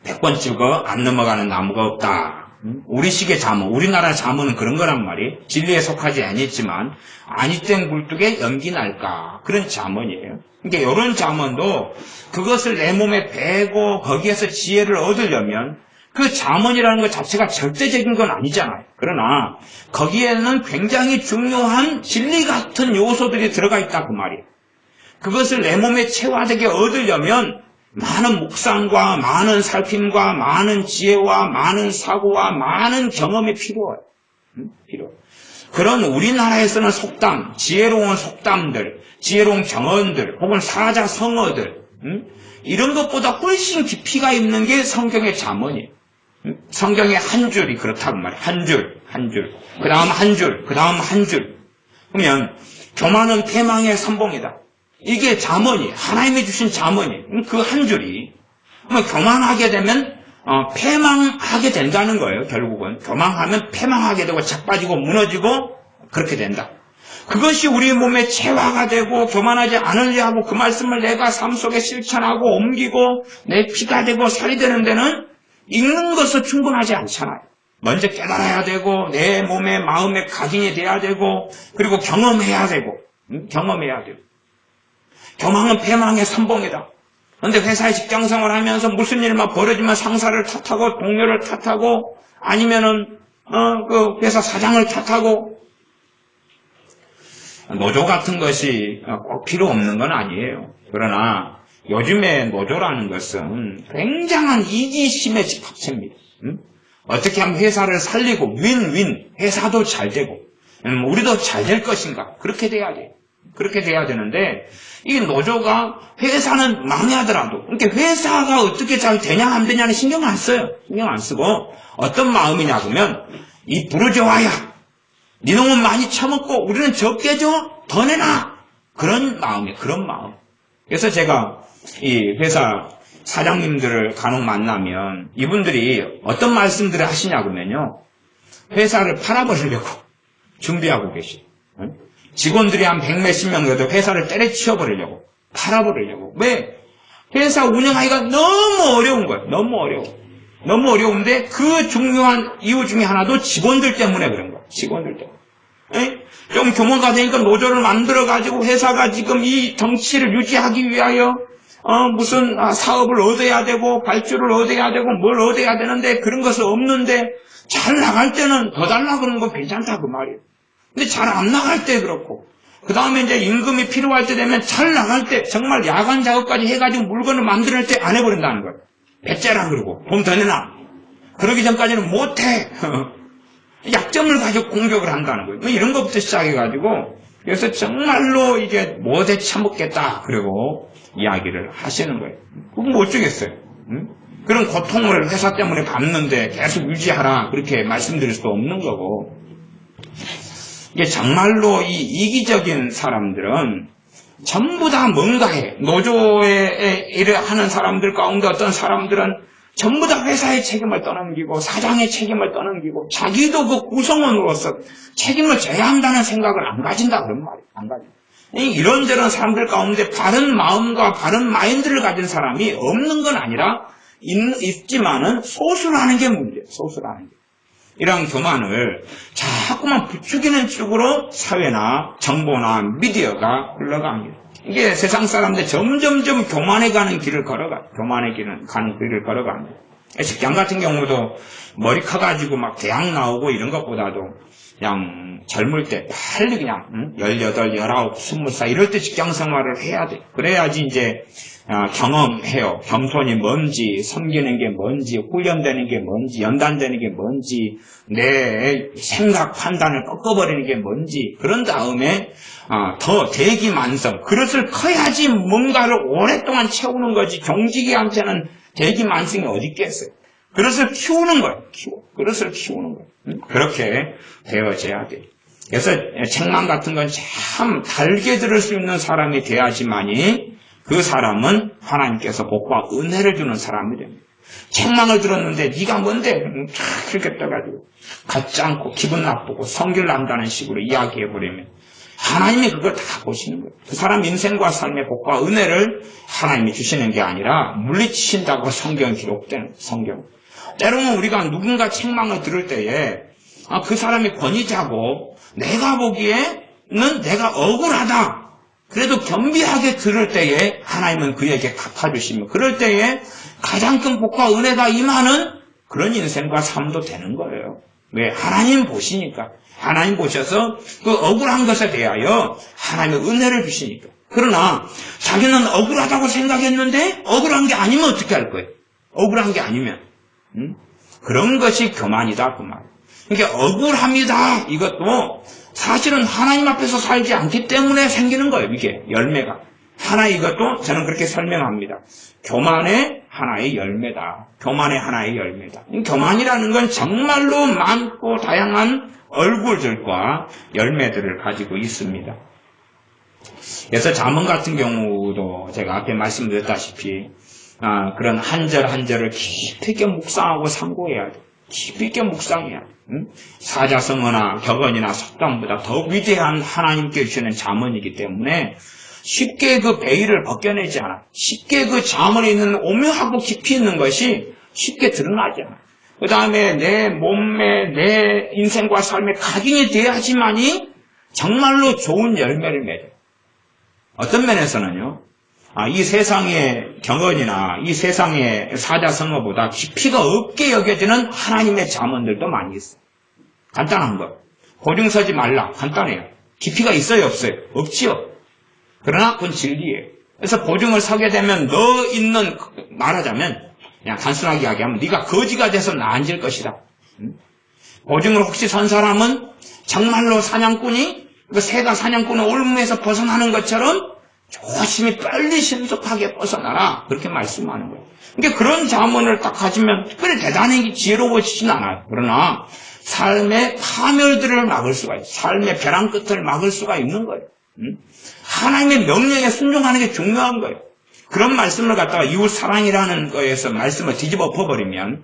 S1: 100번 찍어 안 넘어가는 나무가 없다. 우리식의 잠언, 우리나라 잠언은 그런 거란 말이에요. 진리에 속하지 아니지만 아니된 굴뚝에 연기 날까 그런 잠언이에요. 그러니까 이런 잠언도 그것을 내 몸에 배고 거기에서 지혜를 얻으려면 그 잠언이라는 것 자체가 절대적인 건 아니잖아요. 그러나 거기에는 굉장히 중요한 진리 같은 요소들이 들어가 있다 그 말이에요. 그것을 내 몸에 체화되게 얻으려면 많은 묵상과 많은 살핌과 많은 지혜와 많은 사고와 많은 경험이 필요해요. 그런 우리나라에서는 속담, 지혜로운 속담들, 지혜로운 경언들, 혹은 사자성어들, 이런 것보다 훨씬 깊이가 있는 게 성경의 잠언이에요. 성경의 한 줄이 그렇다고 말이에요. 한 줄, 그 다음 한 줄, 그 다음 한 줄. 그러면 교만은 패망의 선봉이다. 이게 잠언이에요. 하나님이 주신 잠언이에요. 그 한 줄이. 교만하게 되면 패망하게 된다는 거예요. 결국은 교만하면 패망하게 되고 자빠지고 무너지고 그렇게 된다. 그것이 우리 몸에 체화가 되고 교만하지 않으려 하고 그 말씀을 내가 삶 속에 실천하고 옮기고 내 피가 되고 살이 되는 데는 읽는 것은 충분하지 않잖아요. 먼저 깨달아야 되고 내 몸에 마음에 각인이 돼야 되고 그리고 경험해야 되고 교만은 패망의 선봉이다. 그런데 회사에 직장생활 하면서 무슨 일만 벌어지면 상사를 탓하고 동료를 탓하고 아니면은 그 회사 사장을 탓하고 노조 같은 것이 꼭 필요 없는 건 아니에요. 그러나 요즘에 노조라는 것은 굉장한 이기심의 집합체입니다. 어떻게 하면 회사를 살리고 윈윈 회사도 잘 되고 우리도 잘 될 것인가 그렇게 돼야 돼요. 그렇게 돼야 되는데 이 노조가 회사는 망하더라도 그러니까 회사가 어떻게 잘 되냐 안 되냐는 신경 안 써요. 신경 안 쓰고 어떤 마음이냐 그러면 이 부르주아야 네 놈은 많이 처먹고 우리는 적게 줘 더 내놔 그런 마음이에요. 그런 마음. 그래서 제가 이 회사 사장님들을 간혹 만나면 이분들이 어떤 말씀들을 하시냐 그러면요 회사를 팔아버리려고 준비하고 계시. 직원들이 한 100몇십 명 돼도 회사를 때려치워버리려고 팔아버리려고. 왜? 회사 운영하기가 너무 어려운 거예요. 너무 어려운데 그 중요한 이유 중에 하나도 직원들 때문에 그런 거예요. 직원들 때문에. 좀 규모가 되니까 노조를 만들어가지고 회사가 지금 이 덩치를 유지하기 위하여 무슨 사업을 얻어야 되고 발주를 얻어야 되고 뭘 얻어야 되는데 그런 것은 없는데 잘 나갈 때는 더 달라 그러는 건 괜찮다 그 말이에요. 근데 잘 안 나갈 때 그렇고 그 다음에 이제 임금이 필요할 때 되면 잘 나갈 때 정말 야간 작업까지 해가지고 물건을 만들 때 안 해버린다는 거예요. 배째라 그러고 돈 더 내놔. 그러기 전까지는 못해. 약점을 가지고 공격을 한다는 거예요. 뭐 이런 것부터 시작해가지고 그래서 정말로 이게 못해 처먹겠다 그리고 이야기를 하시는 거예요. 그건 못 주겠어요. 그런 고통을 회사 때문에 받는데 계속 유지하라 그렇게 말씀드릴 수도 없는 거고 이게 정말로 이 이기적인 사람들은 전부 다 뭔가에 노조에 일을 하는 사람들 가운데 어떤 사람들은 전부 다 회사의 책임을 떠넘기고 사장의 책임을 떠넘기고 자기도 그 구성원으로서 책임을 져야 한다는 생각을 안 가진다 그런 말이에요. 안 가진다. 이런저런 사람들 가운데 바른 마음과 바른 마인드를 가진 사람이 없는 건 아니라 있지만은 소수라는 게 문제예요. 소수라는 게. 이러한 교만을 자꾸만 부추기는 쪽으로 사회나 정보나 미디어가 흘러갑니다. 이게 세상 사람들 점점점 교만해가는 길을 걸어가. 교만의 길을 가는 길을 걸어갑니다. 직장 같은 경우도 머리 커가지고 막 대학 나오고 이런 것보다도 그냥 젊을 때 빨리 그냥 18, 19, 20살 이럴 때 직장 생활을 해야 돼. 그래야지 이제 경험해요. 겸손이 뭔지, 섬기는 게 뭔지, 훈련되는 게 뭔지, 연단되는 게 뭔지, 내 생각 판단을 꺾어버리는 게 뭔지. 그런 다음에 더 대기만성. 그릇을 커야지 뭔가를 오랫동안 채우는 거지. 경직이한테는 대기만성이 어디 있겠어요. 그릇을 키우는 거예요. 그릇을 키우는 거예요. 그렇게 되어져야 돼요. 그래서 책망 같은 건 참 달게 들을 수 있는 사람이 돼야지만이 그 사람은 하나님께서 복과 은혜를 주는 사람이 됩니다. 책망을 들었는데 네가 뭔데? 그렇게 떠가지고 갖지 않고 기분 나쁘고 성질 난다는 식으로 이야기해버리면 하나님이 그걸 다 보시는 거예요. 그 사람 인생과 삶의 복과 은혜를 하나님이 주시는 게 아니라 물리치신다고 성경 기록된 성경. 때로는 우리가 누군가 책망을 들을 때에 그 사람이 권위자고 내가 보기에는 내가 억울하다. 그래도 겸비하게 들을 때에 하나님은 그에게 갚아주시며 그럴 때에 가장 큰 복과 은혜가 임하는 그런 인생과 삶도 되는 거예요. 왜? 하나님 보시니까. 하나님 보셔서 그 억울한 것에 대하여 하나님의 은혜를 주시니까. 그러나 자기는 억울하다고 생각했는데 억울한 게 아니면 어떻게 할 거예요? 억울한 게 아니면. 그런 것이 교만이다 그 말. 그러니까 억울합니다. 이것도 사실은 하나님 앞에서 살지 않기 때문에 생기는 거예요. 이게 열매가. 하나 이것도 저는 그렇게 설명합니다. 교만의 하나의 열매다. 교만의 하나의 열매다. 교만이라는 건 정말로 많고 다양한 얼굴들과 열매들을 가지고 있습니다. 그래서 잠언 같은 경우도 제가 앞에 말씀드렸다시피 그런 한 절 한 절을 깊이 있게 묵상하고 상고해야 돼. 깊이 있게 묵상해야 돼. 사자성어나 격언이나 속담보다 더 위대한 하나님께 주시는 잠언이기 때문에 쉽게 그 베일을 벗겨내지 않아. 쉽게 그 잠언에 있는 오묘하고 깊이 있는 것이 쉽게 드러나지 않아. 그 다음에 내 몸매, 내 인생과 삶에 각인이 돼야지만이 정말로 좋은 열매를 맺어요. 어떤 면에서는요, 이 세상의 경언이나 이 세상의 사자성어보다 깊이가 없게 여겨지는 하나님의 잠언들도 많이 있어요. 간단한 거. 보증 서지 말라. 간단해요. 깊이가 있어요, 없어요? 없지요. 그러나 그건 진리예요. 그래서 보증을 서게 되면 너 있는, 말하자면 그냥 단순하게 이야기하면 네가 거지가 돼서 나앉을 것이다. 보증을 혹시 선 사람은 정말로 사냥꾼이 그 새가 사냥꾼의 올무에서 벗어나는 것처럼 조심히 빨리 신속하게 벗어나라. 그렇게 말씀하는 거예요. 그러니까 그런 잠언을 딱 가지면 특별히 대단히 지혜로워지진 않아요. 그러나 삶의 파멸들을 막을 수가 있어요. 삶의 벼랑 끝을 막을 수가 있는 거예요. 하나님의 명령에 순종하는 게 중요한 거예요. 그런 말씀을 갖다가 이웃 사랑이라는 거에서 말씀을 뒤집어 엎어버리면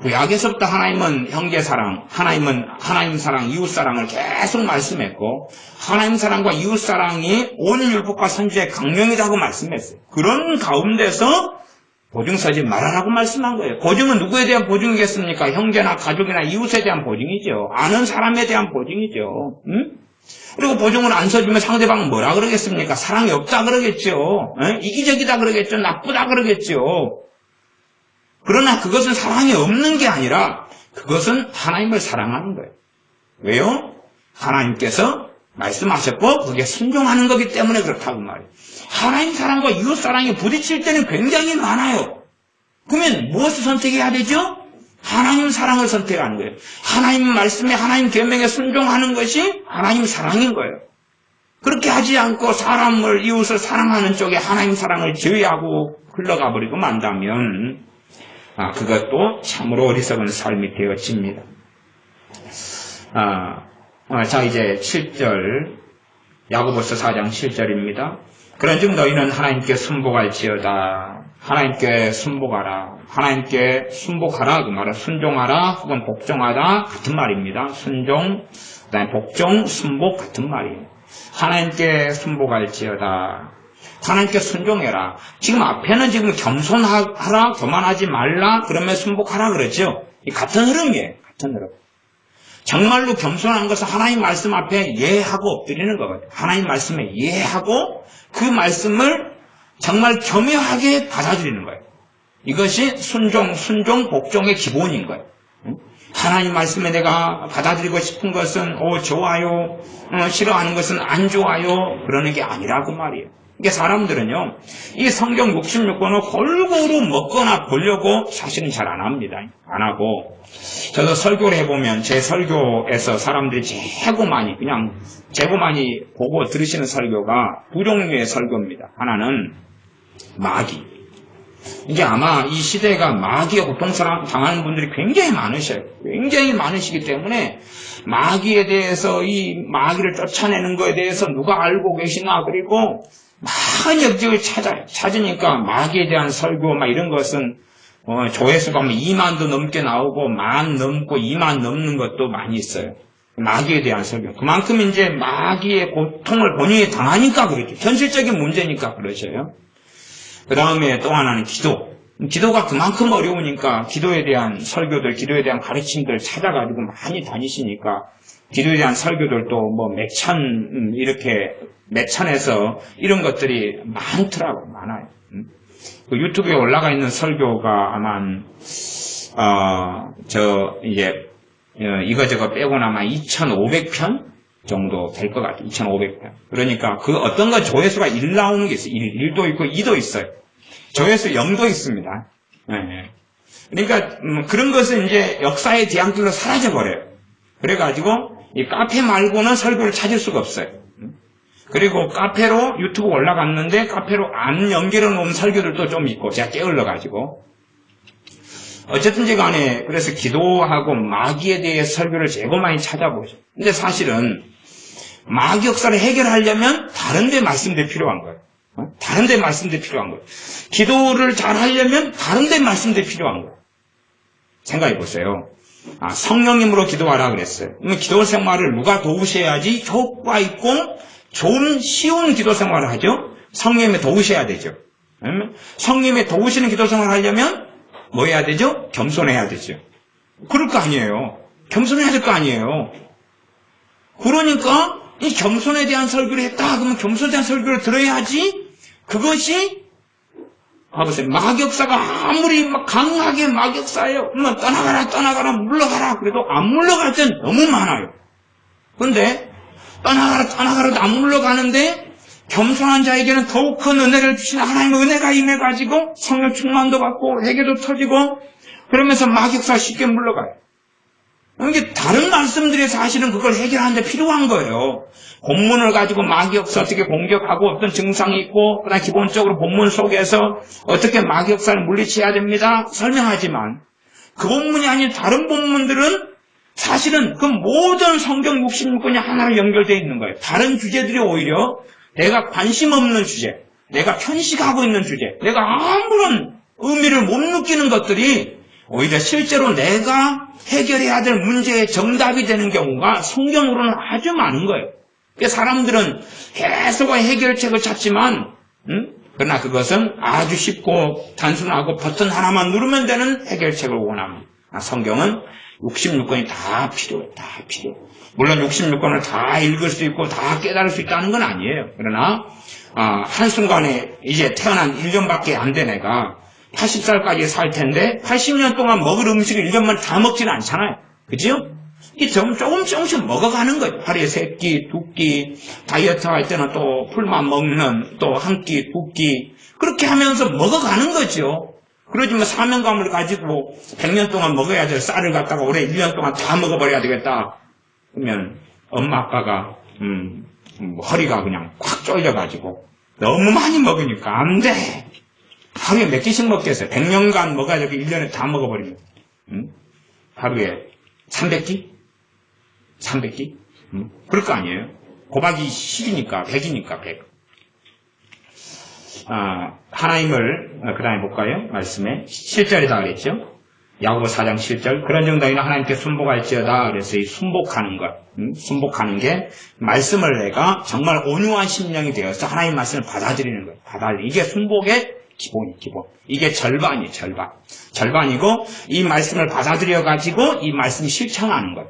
S1: 구약에서부터 하나님은 형제 사랑, 하나님은 하나님 사랑, 이웃 사랑을 계속 말씀했고 하나님 사랑과 이웃 사랑이 온 율법과 선지의 강령이라고 말씀했어요. 그런 가운데서 보증 서지 말아라고 말씀한 거예요. 보증은 누구에 대한 보증이겠습니까? 형제나 가족이나 이웃에 대한 보증이죠. 아는 사람에 대한 보증이죠. 그리고 보증을 안 서주면 상대방은 뭐라 그러겠습니까? 사랑이 없다 그러겠죠. 이기적이다 그러겠죠. 나쁘다 그러겠죠. 그러나 그것은 사랑이 없는 게 아니라 그것은 하나님을 사랑하는 거예요. 왜요? 하나님께서 말씀하셨고 그게 순종하는 거기 때문에 그렇다고 말이에요. 하나님 사랑과 이웃 사랑이 부딪힐 때는 굉장히 많아요. 그러면 무엇을 선택해야 되죠? 하나님 사랑을 선택하는 거예요. 하나님 말씀에 하나님 계명에 순종하는 것이 하나님 사랑인 거예요. 그렇게 하지 않고 사람을 이웃을 사랑하는 쪽에 하나님 사랑을 제외하고 흘러가 버리고 만다면 그것도 참으로 어리석은 삶이 되어집니다. 자 이제 7절 야고보서 4장 7절입니다. 그런즉 너희는 하나님께 순복할지어다. 하나님께 순복하라. 하나님께 순복하라. 그 말은 순종하라 혹은 복종하다 같은 말입니다. 순종, 그다음에 복종, 순복 같은 말이에요. 하나님께 순복할지어다. 하나님께 순종해라. 지금 앞에는 지금 겸손하라, 교만하지 말라, 그러면 순복하라 그러죠. 이 같은 흐름이에요. 같은 흐름. 정말로 겸손한 것은 하나님 말씀 앞에 예하고 엎드리는 거거든요. 하나님 말씀에 예하고 그 말씀을 정말 겸허하게 받아들이는 거예요. 이것이 순종, 복종의 기본인 거예요. 하나님 말씀에 내가 받아들이고 싶은 것은 좋아요, 싫어하는 것은 안 좋아요, 그러는 게 아니라고 말이에요. 이게 사람들은요, 이 성경 66권을 골고루 먹거나 보려고 사실은 잘 안 합니다. 안 하고, 저도 설교를 해보면 제 설교에서 사람들이 재고 많이 보고 들으시는 설교가 두 종류의 설교입니다. 하나는 마귀. 이게 아마 이 시대가 마귀에 고통당하는 분들이 굉장히 많으셔요. 굉장히 많으시기 때문에 마귀에 대해서 이 마귀를 쫓아내는 거에 대해서 누가 알고 계시나, 그리고 많은 여기저기 찾으니까 마귀에 대한 설교 이런 것은 조회수가 2만도 넘게 나오고 1만 넘고 2만 넘는 것도 많이 있어요. 마귀에 대한 설교. 그만큼 이제 마귀의 고통을 본인이 당하니까 그렇죠. 현실적인 문제니까 그러셔요. 그 다음에 또 하나는 기도. 기도가 그만큼 어려우니까 기도에 대한 설교들, 기도에 대한 가르침들 찾아가지고 많이 다니시니까 기도에 대한 설교들도 매천에서 이런 것들이 많아요. 그 유튜브에 올라가 있는 설교가 아마 이거저거 빼고 나면 2,500편 정도 될 것 같아요. 2,500편. 그러니까 그 어떤 거 조회수가 1 나오는 게 있어요. 1도 있고 2도 있어요. 조회수 0도 있습니다. 네. 그러니까 그런 것은 이제 역사의 뒤안길로 사라져버려요. 그래가지고 이 카페 말고는 설교를 찾을 수가 없어요. 그리고 카페로 유튜브 올라갔는데 카페로 안 연결해 놓은 설교들도 좀 있고 제가 게을러가지고 어쨌든지 간에 그래서 기도하고 마귀에 대해 설교를 제거 많이 찾아보죠. 근데 사실은 마귀 역사를 해결하려면 다른 데 말씀들이 필요한 거예요. 다른 데 말씀들이 필요한 거예요. 기도를 잘 하려면 다른 데 말씀들이 필요한 거예요. 생각해 보세요. 성령님으로 기도하라 그랬어요. 그러면 기도 생활을 누가 도우셔야지 효과 있고 좋은 쉬운 기도 생활을 하죠. 성령님이 도우셔야 되죠. 성령님이 도우시는 기도 생활을 하려면 뭐 해야 되죠? 겸손해야 되죠. 그럴 거 아니에요. 겸손해야 될 거 아니에요. 그러니까 이 겸손에 대한 설교를 했다. 그러면 겸손에 대한 설교를 들어야지. 그것이 봐보세요. 마격사가 아무리 막 강하게 마격사예요. 그러면 떠나가라 물러가라. 그래도 안 물러갈 땐 너무 많아요. 그런데 떠나가라도 안 물러가는데 겸손한 자에게는 더욱 큰 은혜를 주시는 하나님의 은혜가 임해가지고 성령 충만도 받고 회개도 터지고 그러면서 마격사 쉽게 물러가요. 이게 다른 말씀들이 사실은 그걸 해결하는 데 필요한 거예요. 본문을 가지고 마귀역사 어떻게 공격하고 어떤 증상이 있고 그다음 기본적으로 본문 속에서 어떻게 마귀역사를 물리쳐야 됩니다. 설명하지만 그 본문이 아닌 다른 본문들은 사실은 그 모든 성경 66권이 하나로 연결되어 있는 거예요. 다른 주제들이 오히려 내가 관심 없는 주제, 내가 편식하고 있는 주제, 내가 아무런 의미를 못 느끼는 것들이 오히려 실제로 내가 해결해야 될 문제의 정답이 되는 경우가 성경으로는 아주 많은 거예요. 그러니까 사람들은 계속 해결책을 찾지만 그러나 그것은 아주 쉽고 단순하고 버튼 하나만 누르면 되는 해결책을 원합니다. 성경은 66권이 다 필요해. 물론 66권을 다 읽을 수 있고 다 깨달을 수 있다는 건 아니에요. 그러나 한순간에 이제 태어난 1년밖에 안 된 애가 80살까지 살 텐데 80년 동안 먹을 음식을 1년만 다 먹지는 않잖아요. 그죠? 이게 조금씩 먹어가는 거예요. 하루에 3끼, 2끼, 다이어트 할 때는 또 풀만 먹는 또 1끼, 2끼 그렇게 하면서 먹어가는 거죠. 그러지만 사명감을 가지고 100년 동안 먹어야 될 쌀을 갖다가 올해 1년 동안 다 먹어버려야 되겠다. 그러면 엄마 아빠가 허리가 그냥 꽉 쫄려가지고 너무 많이 먹으니까 안 돼. 하루에 몇 끼씩 먹겠어요. 100년간 먹어야지 1년에 다 먹어버리면 하루에 300끼? 300끼? 그럴 거 아니에요. 곱하기 10이니까 100이니까 100. 하나님을 그 다음에 볼까요? 말씀에 7절이다 그랬죠. 야고보 4장 7절 그런 정도이나 하나님께 순복할지어다. 그래서 이 순복하는 것, 순복하는 게 말씀을 내가 정말 온유한 심령이 되어서 하나님 말씀을 받아들이는 거예요. 이게 순복의 기본. 이게 절반이에요. 절반이고 이 말씀을 받아들여가지고 이 말씀을 실천하는 거예요.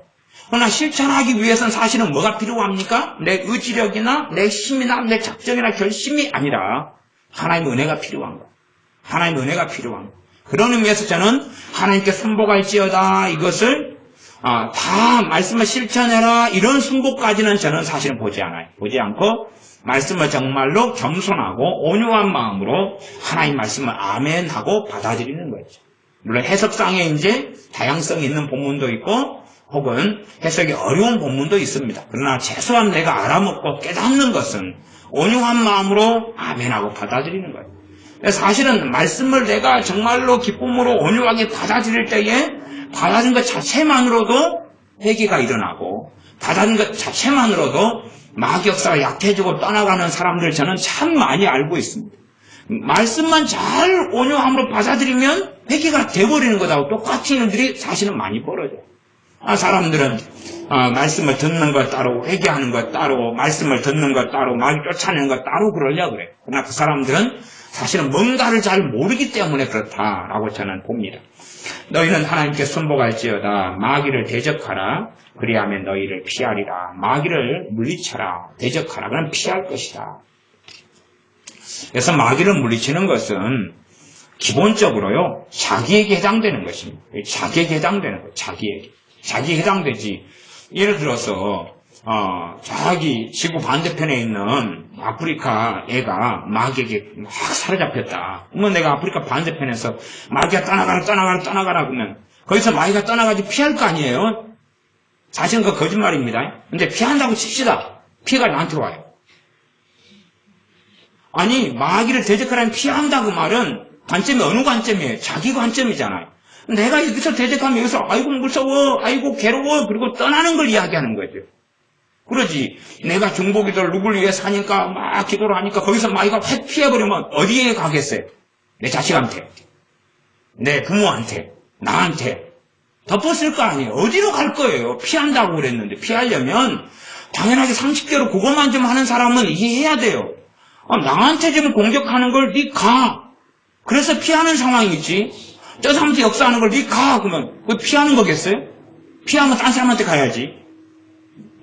S1: 그러나 실천하기 위해서는 사실은 뭐가 필요합니까? 내 의지력이나 내 힘이나 내 작정이나 결심이 아니라 하나님의 은혜가 필요한 거예요. 하나님의 은혜가 필요한 거예요. 그런 의미에서 저는 하나님께 순복할지어다 이것을 다 말씀을 실천해라 이런 순복까지는 저는 사실은 보지 않아요. 보지 않고 말씀을 정말로 겸손하고 온유한 마음으로 하나님 말씀을 아멘하고 받아들이는 거죠. 물론 해석상에 이제 다양성이 있는 본문도 있고 혹은 해석이 어려운 본문도 있습니다. 그러나 최소한 내가 알아먹고 깨닫는 것은 온유한 마음으로 아멘하고 받아들이는 거예요. 사실은 말씀을 내가 정말로 기쁨으로 온유하게 받아들일 때에 받아들인 것 자체만으로도 회개가 일어나고 받아들인 것 자체만으로도 마귀 역사가 약해지고 떠나가는 사람들 저는 참 많이 알고 있습니다. 말씀만 잘 온유함으로 받아들이면 회개가 돼버리는 것하고 똑같은 일들이 사실은 많이 벌어져요. 사람들은 말씀을 듣는 것 따로 회개하는 것 따로 말씀을 듣는 것 따로 마귀 쫓아내는 것 따로 그러려고 그래요. 그러나 그 사람들은 사실은 뭔가를 잘 모르기 때문에 그렇다라고 저는 봅니다. 너희는 하나님께 순복할지어다. 마귀를 대적하라. 그리하면 너희를 피하리라. 마귀를 물리쳐라. 대적하라. 그럼 피할 것이다. 그래서 마귀를 물리치는 것은 기본적으로요, 자기에게 해당되는 것입니다. 자기에게 해당되는 거예요, 자기에게. 자기에게 해당되지. 예를 들어서, 저기 지구 반대편에 있는 아프리카 애가 마귀에게 막 사로잡혔다. 그러면 내가 아프리카 반대편에서 마귀가 떠나가라 그러면 거기서 마귀가 떠나가지 피할 거 아니에요? 사실은 그 거짓말입니다. 근데 피한다고 칩시다. 피해가 나한테 와요. 아니, 마귀를 대적하라면 피한다 그 말은 관점이 어느 관점이에요? 자기 관점이잖아요. 내가 여기서 대적하면 여기서 아이고 무서워, 아이고 괴로워, 그리고 떠나는 걸 이야기하는 거죠. 그러지. 내가 중보기도를 누굴 위해 사니까 막 기도를 하니까 거기서 마귀가 확 피해버리면 어디에 가겠어요? 내 자식한테, 내 부모한테, 나한테. 덮었을 거 아니에요. 어디로 갈 거예요? 피한다고 그랬는데. 피하려면 당연하게 상식대로 그것만 좀 하는 사람은 이해해야 돼요. 나한테 좀 공격하는 걸 니 가. 그래서 피하는 상황이지. 저 사람한테 역사하는 걸 니 가. 그러면 그거 피하는 거겠어요? 피하면 딴 사람한테 가야지.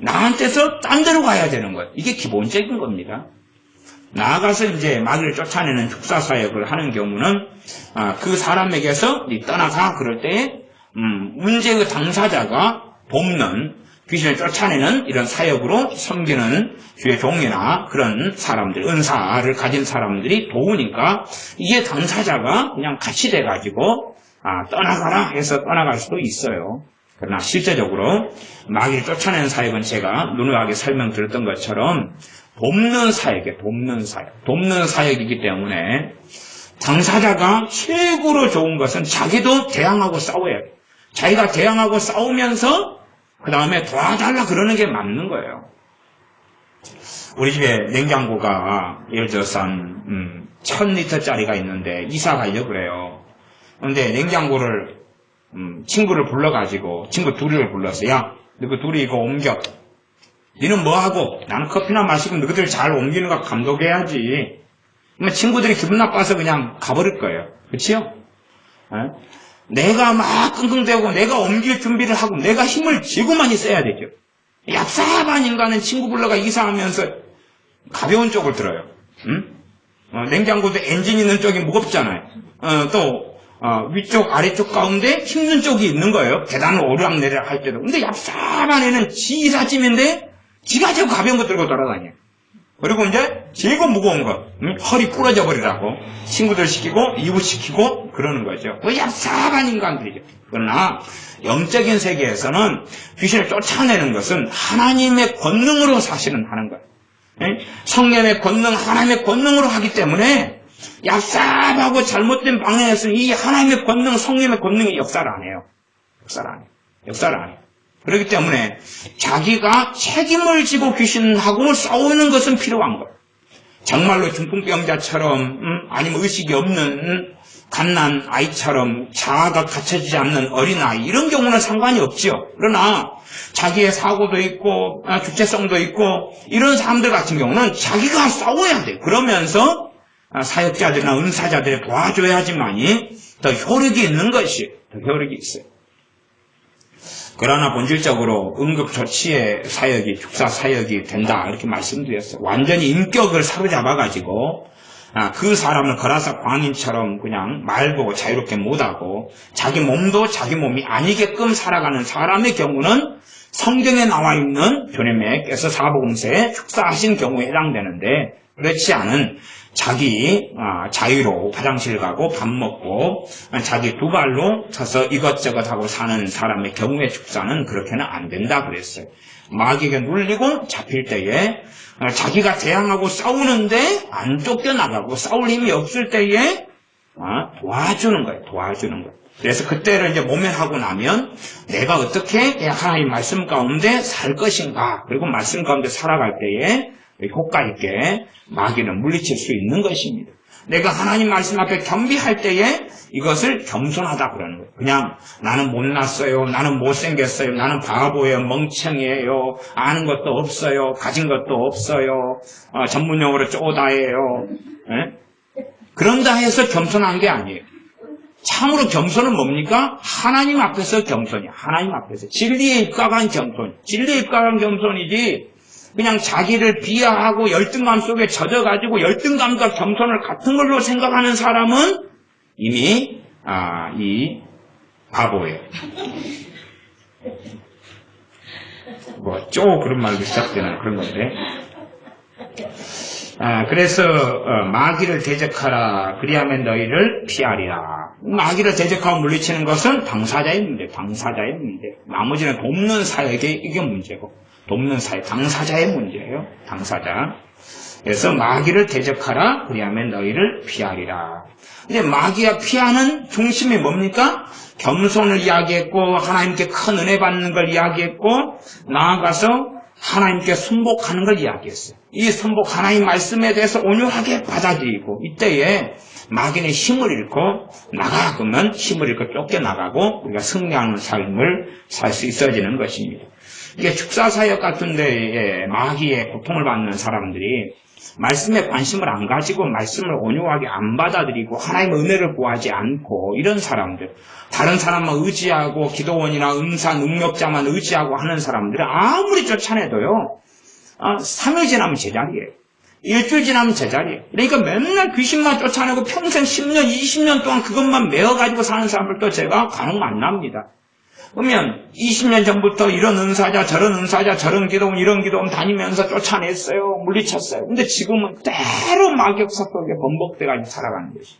S1: 나한테서 딴 데로 가야 되는 거예요. 이게 기본적인 겁니다. 나아가서 이제 마귀를 쫓아내는 축사사역을 하는 경우는 그 사람에게서 니 떠나가 그럴 때 문제의 당사자가 돕는 귀신을 쫓아내는 이런 사역으로 섬기는 주의 종이나 그런 사람들, 은사를 가진 사람들이 도우니까 이게 당사자가 그냥 같이 돼가지고 떠나가라 해서 떠나갈 수도 있어요. 그러나 실제적으로 마귀를 쫓아내는 사역은 제가 누누하게 설명드렸던 것처럼 돕는 사역이기 때문에 당사자가 최고로 좋은 것은 자기도 대항하고 싸워야 돼요. 자기가 대항하고 싸우면서 그 다음에 도와달라 그러는 게 맞는 거예요. 우리 집에 냉장고가 예를 들어서 한 1000리터짜리가 있는데 이사 가려고 그래요. 그런데 냉장고를 친구를 불러가지고 친구 둘이를 불렀어. 야, 너그 둘이 이거 옮겨. 너는 뭐하고? 나는 커피나 마시고 너희들 잘 옮기는 거 감독해야지. 그러면 친구들이 기분 나빠서 그냥 가버릴 거예요. 그치요? 내가 막 끙끙대고 내가 옮길 준비를 하고 내가 힘을 쥐고 많이 써야 되죠. 얍삽한 인간은 친구 불러가 이사하면서 가벼운 쪽을 들어요. 냉장고도 엔진 있는 쪽이 무겁잖아요. 또 위쪽 아래쪽 가운데 힘든 쪽이 있는 거예요. 계단을 오르락내리락 할 때도. 근데 얍삽한 애는 지 이삿짐인데 지가 제일 가벼운 거 들고 돌아다녀요. 그리고 이제 제일 무거운 거 허리 부러져 버리라고 친구들 시키고 이웃 시키고 그러는 거죠. 그 얍삽한 인간들이죠. 그러나 영적인 세계에서는 귀신을 쫓아내는 것은 하나님의 권능으로 사실은 하는 거예요. 성령의 권능, 하나님의 권능으로 하기 때문에 얍삽하고 잘못된 방향에서는 이 하나님의 권능, 성령의 권능이 역사를 안 해요. 역사를 안 해요. 그렇기 때문에 자기가 책임을 지고 귀신하고 싸우는 것은 필요한 거예요. 정말로 중풍병자처럼 아니면 의식이 없는 갓난 아이처럼 자아가 갖춰지지 않는 어린아이 이런 경우는 상관이 없죠. 그러나 자기의 사고도 있고 주체성도 있고 이런 사람들 같은 경우는 자기가 싸워야 돼요. 그러면서 사역자들이나 은사자들이 도와줘야지만이 더 효력이 있는 것이 더 효력이 있어요. 그러나 본질적으로 응급조치의 사역이 축사 사역이 된다 이렇게 말씀드렸어요. 완전히 인격을 사로잡아가지고 그 사람을 거라사 광인처럼 그냥 말고 자유롭게 못하고 자기 몸도 자기 몸이 아니게끔 살아가는 사람의 경우는 성경에 나와 있는 교님께서 사복음서에 축사하신 경우에 해당되는데 그렇지 않은 자기 자유로 화장실 가고 밥 먹고 자기 두 발로 서서 이것저것 하고 사는 사람의 경우의 축사는 그렇게는 안 된다 그랬어요. 마귀에게 눌리고 잡힐 때에 자기가 대항하고 싸우는데 안 쫓겨나가고 싸울 힘이 없을 때에 도와주는 거예요. 그래서 그때를 이제 모면하고 나면 내가 어떻게 하나님 말씀 가운데 살 것인가 그리고 말씀 가운데 살아갈 때에 효과 있게 마귀를 물리칠 수 있는 것입니다. 내가 하나님 말씀 앞에 겸비할 때에 이것을 겸손하다 그러는 거예요. 그냥 나는 못났어요. 나는 못생겼어요. 나는 바보예요. 멍청이에요. 아는 것도 없어요. 가진 것도 없어요. 전문용어로 쪼다예요. 그런다 해서 겸손한 게 아니에요. 참으로 겸손은 뭡니까? 하나님 앞에서 겸손이야. 하나님 앞에서. 진리에 입각한 겸손. 진리에 입각한 겸손이지 그냥 자기를 비하하고 열등감 속에 젖어가지고 열등감과 겸손을 같은 걸로 생각하는 사람은 이미 이 바보예요. 그런 말도 시작되는 그런 건데. 그래서 마귀를 대적하라. 그리하면 너희를 피하리라. 마귀를 대적하고 물리치는 것은 당사자의 문제, 당사자의 문제. 나머지는 돕는 사역에 이게 문제고, 돕는 사역, 당사자의 문제예요. 당사자. 그래서 마귀를 대적하라. 그리하면 너희를 피하리라. 근데 마귀가 피하는 중심이 뭡니까? 겸손을 이야기했고, 하나님께 큰 은혜 받는 걸 이야기했고, 나아가서 하나님께 순복하는 걸 이야기했어요. 이 순복 하나님 말씀에 대해서 온유하게 받아들이고, 이때에 마귀는 힘을 잃고 나가 그러면 힘을 잃고 쫓겨나가고 우리가 승리하는 삶을 살 수 있어지는 것입니다. 이게 축사사역 같은 데에 마귀의 고통을 받는 사람들이 말씀에 관심을 안 가지고 말씀을 온유하게 안 받아들이고 하나님의 은혜를 구하지 않고 이런 사람들, 다른 사람만 의지하고 기도원이나 은사 능력자만 의지하고 하는 사람들은 아무리 쫓아내도요 3일 지나면 제자리예요. 일주일 지나면 제자리예요. 그러니까 맨날 귀신만 쫓아내고 평생 10년, 20년 동안 그것만 메어가지고 사는 사람들도 제가 간혹 만납니다. 그러면 20년 전부터 이런 은사자, 저런 은사자, 저런 기도원, 이런 기도원 다니면서 쫓아냈어요. 물리쳤어요. 근데 지금은 때로 마격사 속에 번복돼가지고 살아가는 것이에요.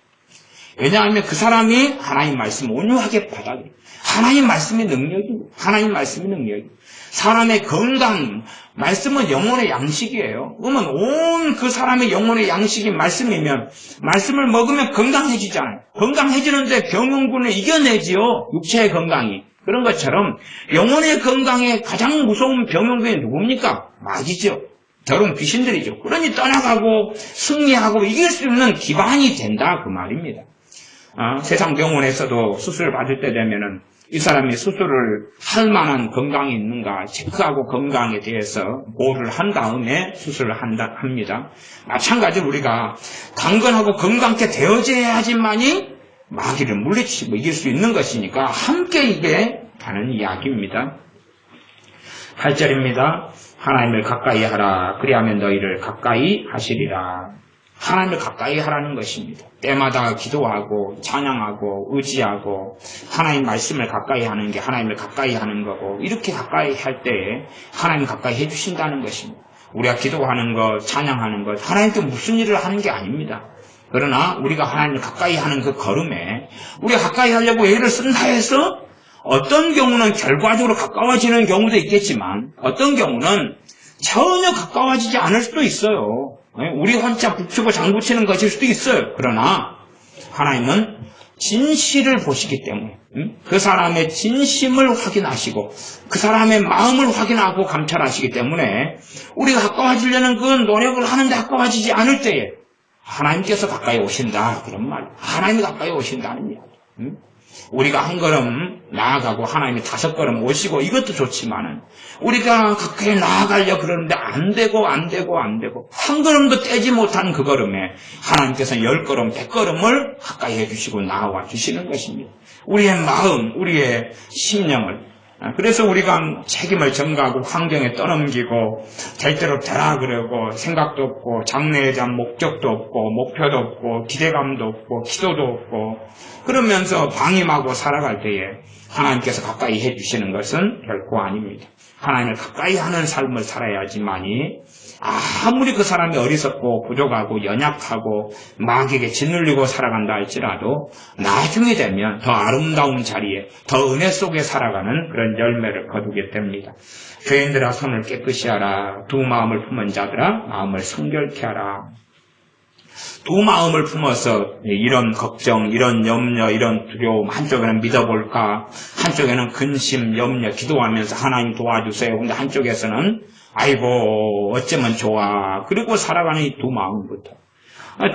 S1: 왜냐하면 그 사람이 하나님 말씀을 온유하게 받아들여요. 하나님 말씀이 능력입니다. 하나님 말씀이 능력입니다. 사람의 건강, 말씀은 영혼의 양식이에요. 그러면 온 그 사람의 영혼의 양식이 말씀이면 말씀을 먹으면 건강해지잖아요. 건강해지는데 병용군을 이겨내지요. 육체의 건강이. 그런 것처럼 영혼의 건강에 가장 무서운 병용군이 누굽니까? 마귀죠. 더러운 귀신들이죠. 그러니 떠나가고 승리하고 이길 수 있는 기반이 된다 그 말입니다. 세상 병원에서도 수술을 받을 때 되면은 이 사람이 수술을 할 만한 건강이 있는가 체크하고 건강에 대해서 보호를 한 다음에 수술을 합니다. 마찬가지로 우리가 강건하고 건강하게 되어져야지만이 마귀를 물리치고 이길 수 있는 것이니까 함께 이게 가는 이야기입니다. 8절입니다. 하나님을 가까이 하라. 그리하면 너희를 가까이 하시리라. 하나님을 가까이 하라는 것입니다. 때마다 기도하고 찬양하고 의지하고 하나님 말씀을 가까이 하는 게 하나님을 가까이 하는 거고 이렇게 가까이 할 때에 하나님 가까이 해주신다는 것입니다. 우리가 기도하는 것, 찬양하는 것 하나님께 무슨 일을 하는 게 아닙니다. 그러나 우리가 하나님을 가까이 하는 그 걸음에 우리가 가까이 하려고 애를 쓴다 해서 어떤 경우는 결과적으로 가까워지는 경우도 있겠지만 어떤 경우는 전혀 가까워지지 않을 수도 있어요. 우리 혼자 붙이고 장붙이는 것일 수도 있어요. 그러나 하나님은 진실을 보시기 때문에 그 사람의 진심을 확인하시고 그 사람의 마음을 확인하고 감찰하시기 때문에 우리가 가까워지려는 그 노력을 하는데 가까워지지 않을 때에 하나님께서 가까이 오신다. 그런 말. 하나님이 가까이 오신다는 이야기. 우리가 한 걸음 나아가고 하나님이 5걸음 오시고 이것도 좋지만은 우리가 가까이 나아가려 그러는데 안 되고 한 걸음도 떼지 못한 그 걸음에 하나님께서 10걸음, 100걸음을 가까이 해주시고 나와 주시는 것입니다. 우리의 마음, 우리의 심령을 그래서 우리가 책임을 전가하고 환경에 떠넘기고 될 대로 되라 그러고 생각도 없고 장래에 대한 목적도 없고 목표도 없고 기대감도 없고 기도도 없고 그러면서 방임하고 살아갈 때에 하나님께서 가까이 해주시는 것은 결코 아닙니다. 하나님을 가까이 하는 삶을 살아야지만이 아무리 그 사람이 어리석고 부족하고 연약하고 마귀에게 짓눌리고 살아간다 할지라도 나중에 되면 더 아름다운 자리에 더 은혜 속에 살아가는 그런 열매를 거두게 됩니다. 죄인들아 손을 깨끗이 하라. 두 마음을 품은 자들아 마음을 성결케 하라. 두 마음을 품어서 이런 걱정, 이런 염려, 이런 두려움, 한쪽에는 믿어볼까, 한쪽에는 근심, 염려, 기도하면서 하나님 도와주세요. 근데 한쪽에서는 아이고 어쩌면 좋아. 그리고 살아가는 이 두 마음부터.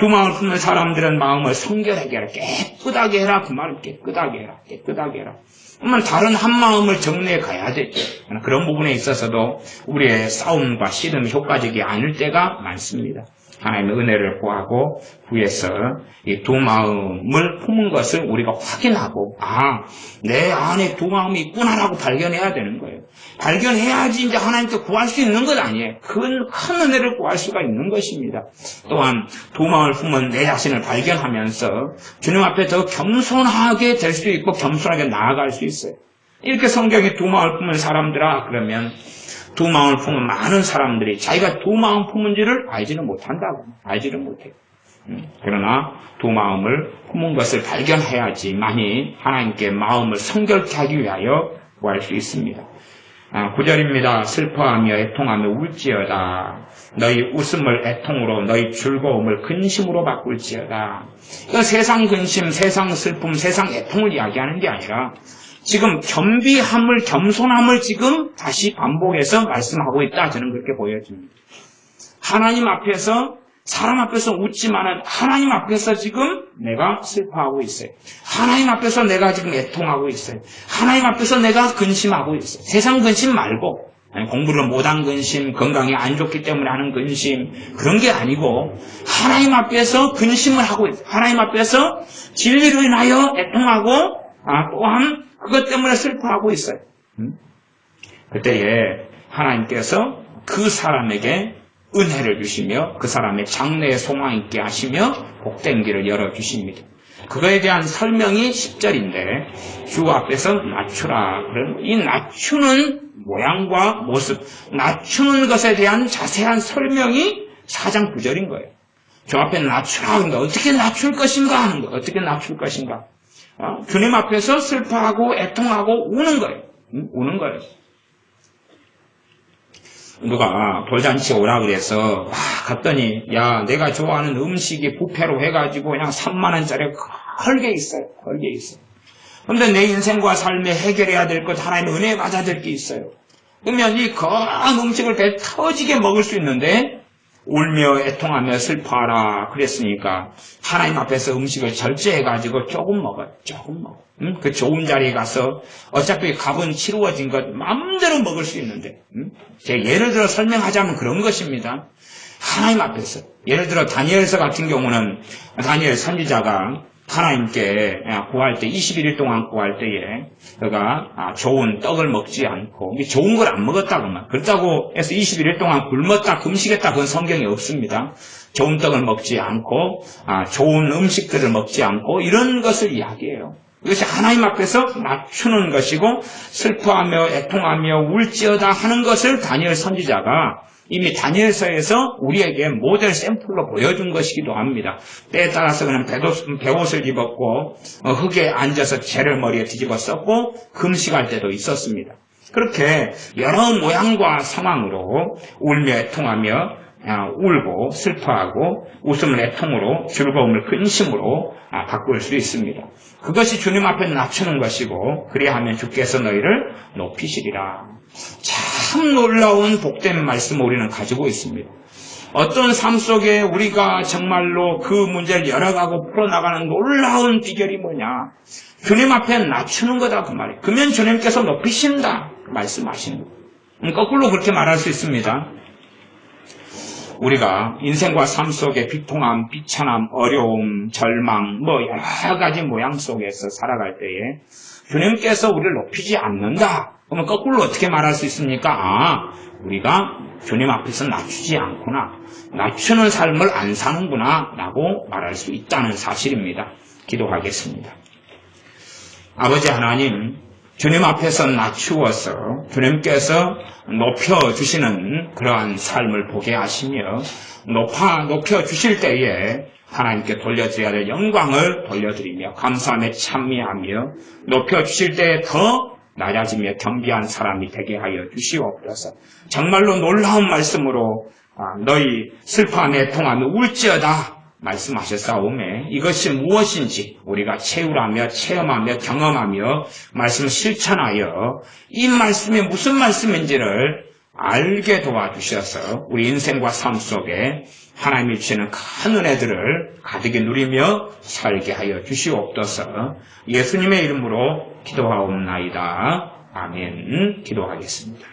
S1: 두 마음을 품는 사람들은 마음을 성결하게 해라. 깨끗하게 해라. 그 말은 깨끗하게 해라. 깨끗하게 해라. 그러면 다른 한 마음을 정리해 가야 되죠. 그런 부분에 있어서도 우리의 싸움과 씨름이 효과적이 않을 때가 많습니다. 하나님의 은혜를 구하고 구해서 이 두 마음을 품은 것을 우리가 확인하고 내 안에 두 마음이 있구나라고 발견해야 되는 거예요. 발견해야지 이제 하나님께 구할 수 있는 것 아니에요. 큰 은혜를 구할 수가 있는 것입니다. 또한 두 마음을 품은 내 자신을 발견하면서 주님 앞에 더 겸손하게 될 수 있고 겸손하게 나아갈 수 있어요. 이렇게 성경에 두 마음을 품은 사람들아 그러면 두 마음을 품은 많은 사람들이 자기가 두 마음 품은지를 알지는 못한다고. 알지를 못해요. 그러나 두 마음을 품은 것을 발견해야지만이 하나님께 마음을 성결케 하기 위하여 구할 수 있습니다. 9절입니다. 슬퍼하며 애통하며 울지어다. 너희 웃음을 애통으로 너희 즐거움을 근심으로 바꿀지어다. 세상 근심, 세상 슬픔, 세상 애통을 이야기하는 게 아니라 지금 겸비함을, 겸손함을 지금 다시 반복해서 말씀하고 있다. 저는 그렇게 보여집니다. 하나님 앞에서, 사람 앞에서 웃지만은 하나님 앞에서 지금 내가 슬퍼하고 있어요. 하나님 앞에서 내가 지금 애통하고 있어요. 하나님 앞에서 내가 근심하고 있어요. 세상 근심 말고, 공부를 못한 근심, 건강이 안 좋기 때문에 하는 근심, 그런 게 아니고, 하나님 앞에서 근심을 하고 있어요. 하나님 앞에서 진리로 인하여 애통하고, 또한 그것 때문에 슬퍼하고 있어요. 그때에 하나님께서 그 사람에게 은혜를 주시며 그 사람의 장래에 소망 있게 하시며 복된 길을 열어주십니다. 그거에 대한 설명이 10절인데 주 앞에서 낮추라. 이 낮추는 모양과 모습, 낮추는 것에 대한 자세한 설명이 4장 9절인 거예요. 주 앞에 낮추라 하는 거, 어떻게 낮출 것인가 하는 거, 어떻게 낮출 것인가. 주님 앞에서 슬퍼하고 애통하고 우는 거예요. 우는 거예요. 누가 돌잔치에 오라 그래서 갔더니 내가 좋아하는 음식이 뷔페로 해가지고 그냥 3만 원짜리 헐게 있어요. 헐게 있어요. 그런데 내 인생과 삶에 해결해야 될 것, 하나님의 은혜 받아야 될 게 있어요. 그러면 이 거한 음식을 배 터지게 먹을 수 있는데 울며 애통하며 슬퍼하라 그랬으니까 하나님 앞에서 음식을 절제해가지고 조금 먹어요. 조금 먹어. 그 좋은 자리에 가서 어차피 값은 치루어진 것 마음대로 먹을 수 있는데 제가 예를 들어 설명하자면 그런 것입니다. 하나님 앞에서 예를 들어 다니엘서 같은 경우는 다니엘 선지자가 하나님께 구할 때 21일 동안 구할 때에 그가 좋은 떡을 먹지 않고 좋은 걸 안 먹었다 그 말. 그렇다고 해서 21일 동안 굶었다 금식했다 그건 성경에 없습니다. 좋은 떡을 먹지 않고 좋은 음식들을 먹지 않고 이런 것을 이야기해요. 이것이 하나님 앞에서 낮추는 것이고 슬퍼하며 애통하며 울지어다 하는 것을 다니엘 선지자가 이미 다니엘서에서 우리에게 모델 샘플로 보여준 것이기도 합니다. 때에 따라서 그는 베옷을 입었고 흙에 앉아서 재를 머리에 뒤집어 썼고 금식할 때도 있었습니다. 그렇게 여러 모양과 상황으로 울며 애통하며 울고 슬퍼하고 웃음을 애통으로 즐거움을 근심으로 바꿀 수 있습니다. 그것이 주님 앞에 낮추는 것이고 그리하면 주께서 너희를 높이시리라. 참 놀라운 복된 말씀을 우리는 가지고 있습니다. 어떤 삶 속에 우리가 정말로 그 문제를 열어가고 풀어나가는 놀라운 비결이 뭐냐? 주님 앞에 낮추는 거다 그 말이에요. 그러면 주님께서 높이신다 말씀하시는 거예요. 거꾸로 그렇게 말할 수 있습니다. 우리가 인생과 삶 속에 비통함, 비천함, 어려움, 절망, 여러 가지 모양 속에서 살아갈 때에 주님께서 우리를 높이지 않는다. 그러면 거꾸로 어떻게 말할 수 있습니까? 우리가 주님 앞에서 낮추지 않구나. 낮추는 삶을 안 사는구나. 라고 말할 수 있다는 사실입니다. 기도하겠습니다. 아버지 하나님, 주님 앞에서 낮추어서 주님께서 높여주시는 그러한 삶을 보게 하시며 높여주실 때에 하나님께 돌려드려야 될 영광을 돌려드리며 감사함에 찬미하며 높여주실 때에 더 낮아지며 겸비한 사람이 되게 하여 주시옵소서. 정말로 놀라운 말씀으로 너희 슬퍼하며 애통하며 울지어다 말씀하셨사오매 이것이 무엇인지 우리가 채우라며 체험하며 경험하며 말씀을 실천하여 이 말씀이 무슨 말씀인지를 알게 도와주셔서 우리 인생과 삶 속에 하나님이 주시는 큰 은혜들을 가득히 누리며 살게 하여 주시옵소서. 예수님의 이름으로 기도하옵나이다. 아멘. 기도하겠습니다.